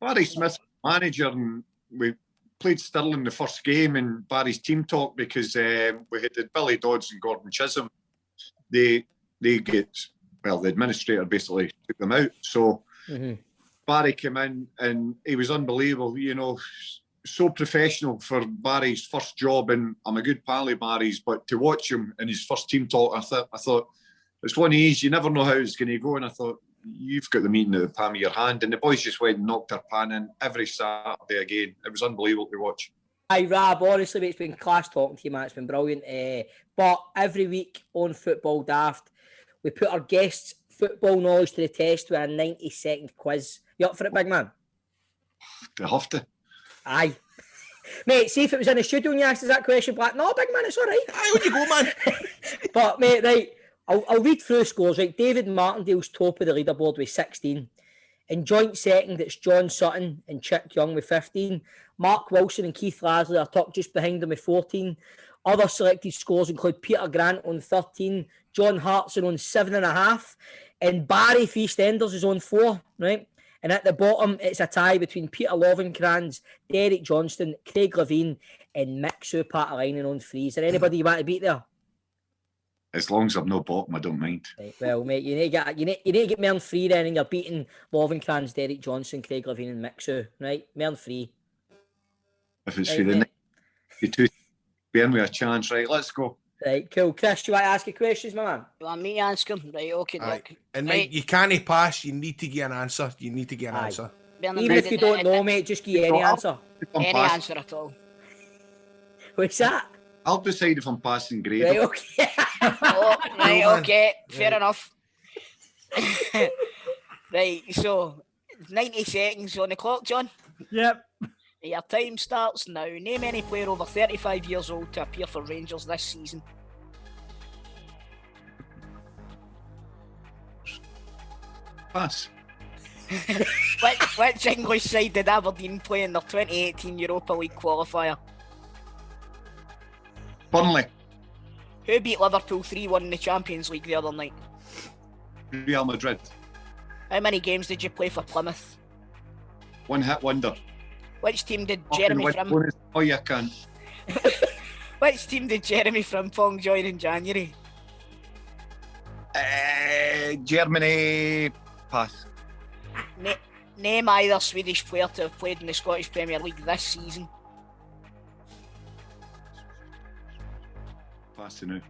Barry Smith, manager, and we played Stirling the first game in Barry's team talk because we had Billy Dodds and Gordon Chisholm. The administrator basically took them out. So Barry came in and he was unbelievable, you know, so professional for Barry's first job. And I'm a good pal of Barry's, but to watch him in his first team talk, I thought, it's one of these, you never know how it's going to go. And I thought, you've got the meeting at the palm of your hand. And the boys just went and knocked their pan in every Saturday again. It was unbelievable to watch. Hi, Rab. Honestly, mate, it's been class talking to you, man. It's been brilliant. But every week on Football Daft, we put our guests' football knowledge to the test with a 90-second quiz. You up for it, big man? They have to. Aye. Mate, see if it was in the studio and you asked us that question, but no, big man, it's all right. Aye, on you go, man. But, mate, right, I'll read through the scores, right? David Martindale's top of the leaderboard with 16. In joint second, it's John Sutton and Chick Young with 15. Mark Wilson and Keith Lasley are tucked just behind them with 14. Other selected scores include Peter Grant on 13, John Hartson on 7.5, and Barry Feastenders is on 4, right? And at the bottom, it's a tie between Peter Lovenkrands, Derek Johnston, Craig Levine, and Mixu Patalainen on 3. Is there anybody you want to beat there? As long as I'm no bottom, I don't mind. Right, well, mate, you need to get more than 3 then, and you're beating Lovenkrands, Derek Johnson, Craig Levine, and Mixu, right? More than 3. If it's for the 92, bearing with a chance, right? Let's go. Right, cool. Chris, do you want to ask your questions, my man? You want me to ask him? Right, okay, look. And right. mate, you can't pass. You need to get an answer. Answer. Even if you don't know, mate, just give any answer. Any answer at all. What's that? I'll decide if I'm passing grade. Right, okay. Right, okay. Fair enough. Right, so 90 seconds on the clock, John. Yep. Your time starts now. Name any player over 35 years old to appear for Rangers this season. Pass. Which English side did Aberdeen play in their 2018 Europa League qualifier? Burnley. Who beat Liverpool 3-1 in the Champions League the other night? Real Madrid. How many games did you play for Plymouth? One hit wonder. Which team did Jeremy Frimpong? Oh, you can't. Which team did Jeremy Frimpong join in January? Germany. Pass. Name either Swedish player to have played in the Scottish Premier League this season.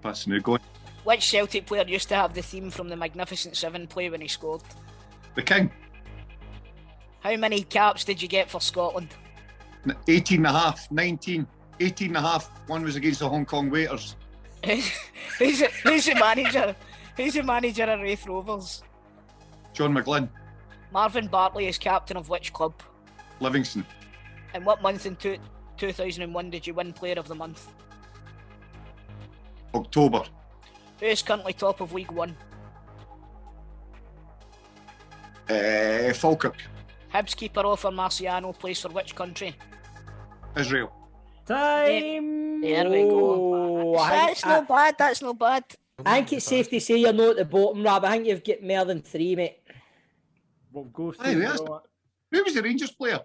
Pass now. Go on. Which Celtic player used to have the theme from the Magnificent Seven play when he scored? The King. How many caps did you get for Scotland? 18 and a half, 19, 18 and a half. One was against the Hong Kong Waiters. Who's the manager? Who's the manager of Wraith Rovers? John McGlynn. Marvin Bartley is captain of which club? Livingston. In what month in 2001 did you win Player of the Month? October. Who is currently top of League One? Falkirk. Hibs keeper Offer Marciano plays for which country? Israel. Time. There we go. That's not bad. That's not bad. I think it's safe to say you're not at the bottom, Rab. I think you've got more than 3, mate. We'll go Aye, through. who was the Rangers player?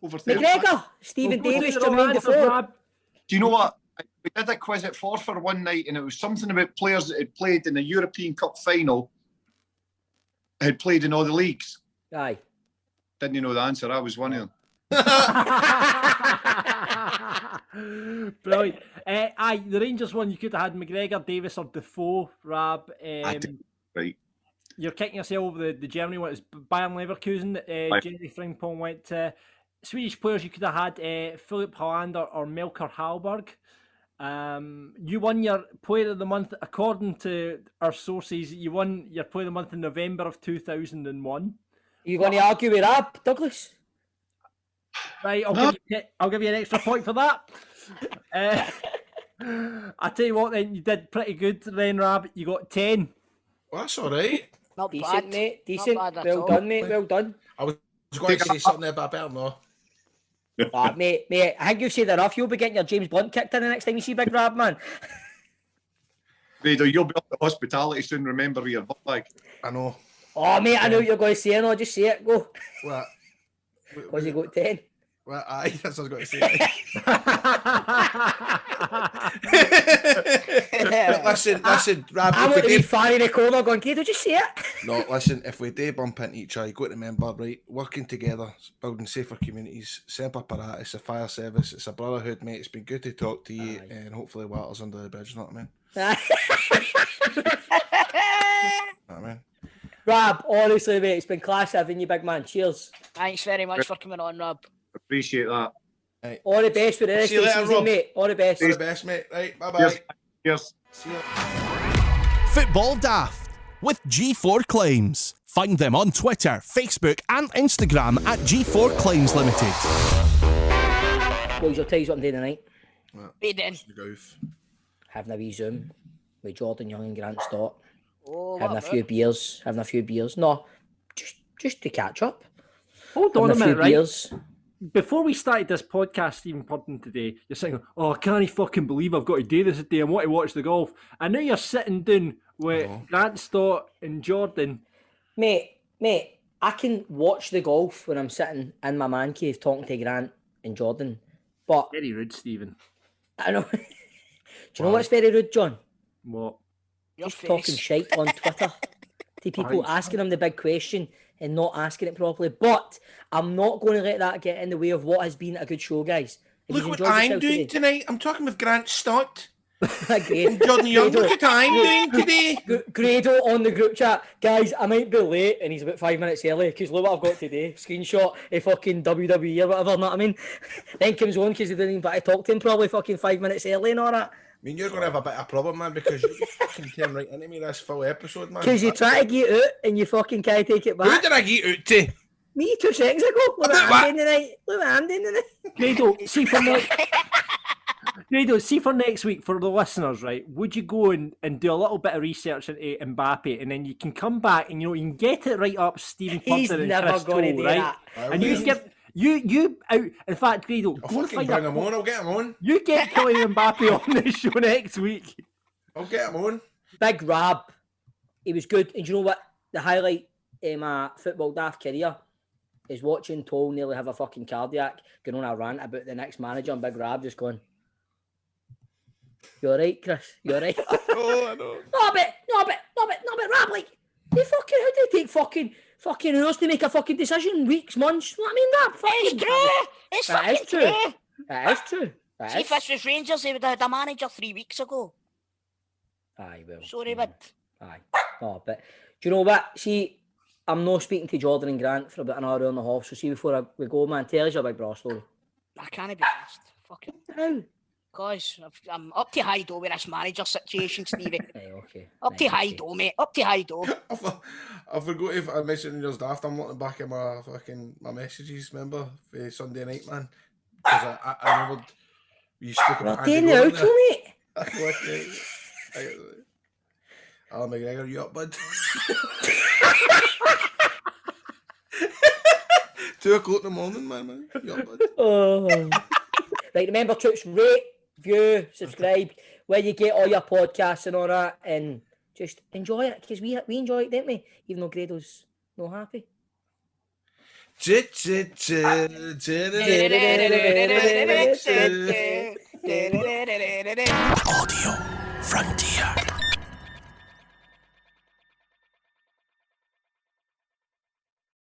Over 30. McGregor, Stephen Davis, Jermaine Defoe. Do you know what? We did a quiz at Forfar one night, and it was something about players that had played in the European Cup final, had played in all the leagues. Aye. Didn't you know the answer? I was one of them. Brilliant. Aye, the Rangers one, you could have had McGregor, Davis, or Defoe, Rab. Right. You're kicking yourself over the Germany one. It's Bayern Leverkusen. Jerry Frimpong went to. Swedish players you could have had Philip Hollander or Melker Hallberg. You won your Player of the Month, according to our sources, you won your Player of the Month in November of 2001. Are you going to argue with Rab Douglas? Right, I'll give you an extra point for that. I tell you what then, you did pretty good then, Rab. You got 10. Well, that's all right. Not decent, bad. mate. Decent. Not bad Well done, mate. Well done. I was going to say something there, but I better not. Mate, I think you've said enough. You'll be getting your James Blunt kicked in the next time you see Big Rab, man. Vader, you'll be up at hospitality soon, remember, with your butt bag. I know. Oh, mate, I know what you're going to say. No, just say it. Go. What? Because you got 10. Well, aye, that's what I was going to say. listen, Rab. I want to be far in the corner going, Kato, just say it. No, listen, if we do bump into each other, you got to remember, right, working together, building safer communities, Semper Paratus, a fire service, it's a brotherhood, mate. It's been good to talk to you, and hopefully water's under the bridge, you know what I mean? what I mean? Rab, honestly, mate, it's been class having you, big man. Cheers. Thanks very much for coming on, Rab. Appreciate that. Right. All the best with the rest See you of the later, season, Rob. mate. All the best. All the best, mate. Right, bye-bye. Cheers. Cheers. See you. Football Daft with G4 Claims. Find them on Twitter, Facebook and Instagram at G4 Claims Limited. What was your ties on day tonight? Be then. Having a wee Zoom with Jordan Young and Grant Stott. Oh, Having a what few beers. No, just to catch up. Hold on a Having minute, few right? beers. Before we started this podcast, Stephen Purden, today, you're saying, "Oh, I can't fucking believe I've got to do this today. I want to watch the golf." And now you're sitting down with Grant Stott and Jordan. Mate, I can watch the golf when I'm sitting in my man cave talking to Grant and Jordan. But Very rude, Stephen. I know. Do you know what's very rude, John? What? Just talking shite on Twitter to people, asking them the big question and not asking it properly. But I'm not going to let that get in the way of what has been a good show, guys. If Look you've what enjoyed I'm yourself doing today- tonight. I'm talking with Grant Stott. Great. Jordan Young, Grado. look what I'm doing today. Grado on the group chat. Guys, I might be late, and he's about 5 minutes early, because look what I've got today. Screenshot a fucking WWE or whatever, know what I mean? Then comes on, because they didn't even back to talk to him, probably fucking 5 minutes early and all that. I mean, you're going to have a bit of a problem, man, because you fucking came right into me this full episode, man. Because you try to get out, and you fucking can't take it back. Who did I get out to? Me 2 seconds ago. Look what I'm doing tonight. Look what I'm doing tonight. Grado, see for next week, for the listeners, right? Would you go and do a little bit of research into Mbappe, and then you can come back and you can get it right up Stephen He's Purden and never Chris gonna Toll, do right? that. And you get you out. In fact, Grado, I'll go and fucking find bring him on. I'll get him on. You get Kylian Mbappe on the show next week. I'll get him on. Big Rab. He was good. And do you know what? The highlight in my football daft career is watching Toll nearly have a fucking cardiac, going on a rant about the next manager, and Big Rab just going, "You alright, Chris? You alright?" Oh, I know. No, but Rab, like, they fucking, how do they take fucking hours to make a fucking decision? Weeks, months? You know what I mean, Rab? It's Fucking true. It's That fucking is true. true. That is true. That See, is. if this was Rangers, they would have had a manager 3 weeks ago. Aye, well. Sorry, bud. Aye. No, but do you know what? See, I'm not speaking to Jordan and Grant for about an hour and a half. So see, before we go, man, tell us your big bra story. I can't be honest. Fucking. How? Because I'm up to high door with this manager situation, Stevie. Hey, okay. Up to high door, mate. Up to high door. I forgot if I mentioned yours daft. I'm looking back at my messages, remember, for Sunday night, man. Because I remembered you spoke about We're Andy doing the Gordon outro, there. mate. Alan McGregor, you up, bud? 2 o'clock in the morning, man. You up, bud? Oh. Right, remember, troops, rate, view, subscribe, where you get all your podcasts and all that, and just enjoy it, because we enjoy it, didn't we? Even though Grado's not happy. Audio.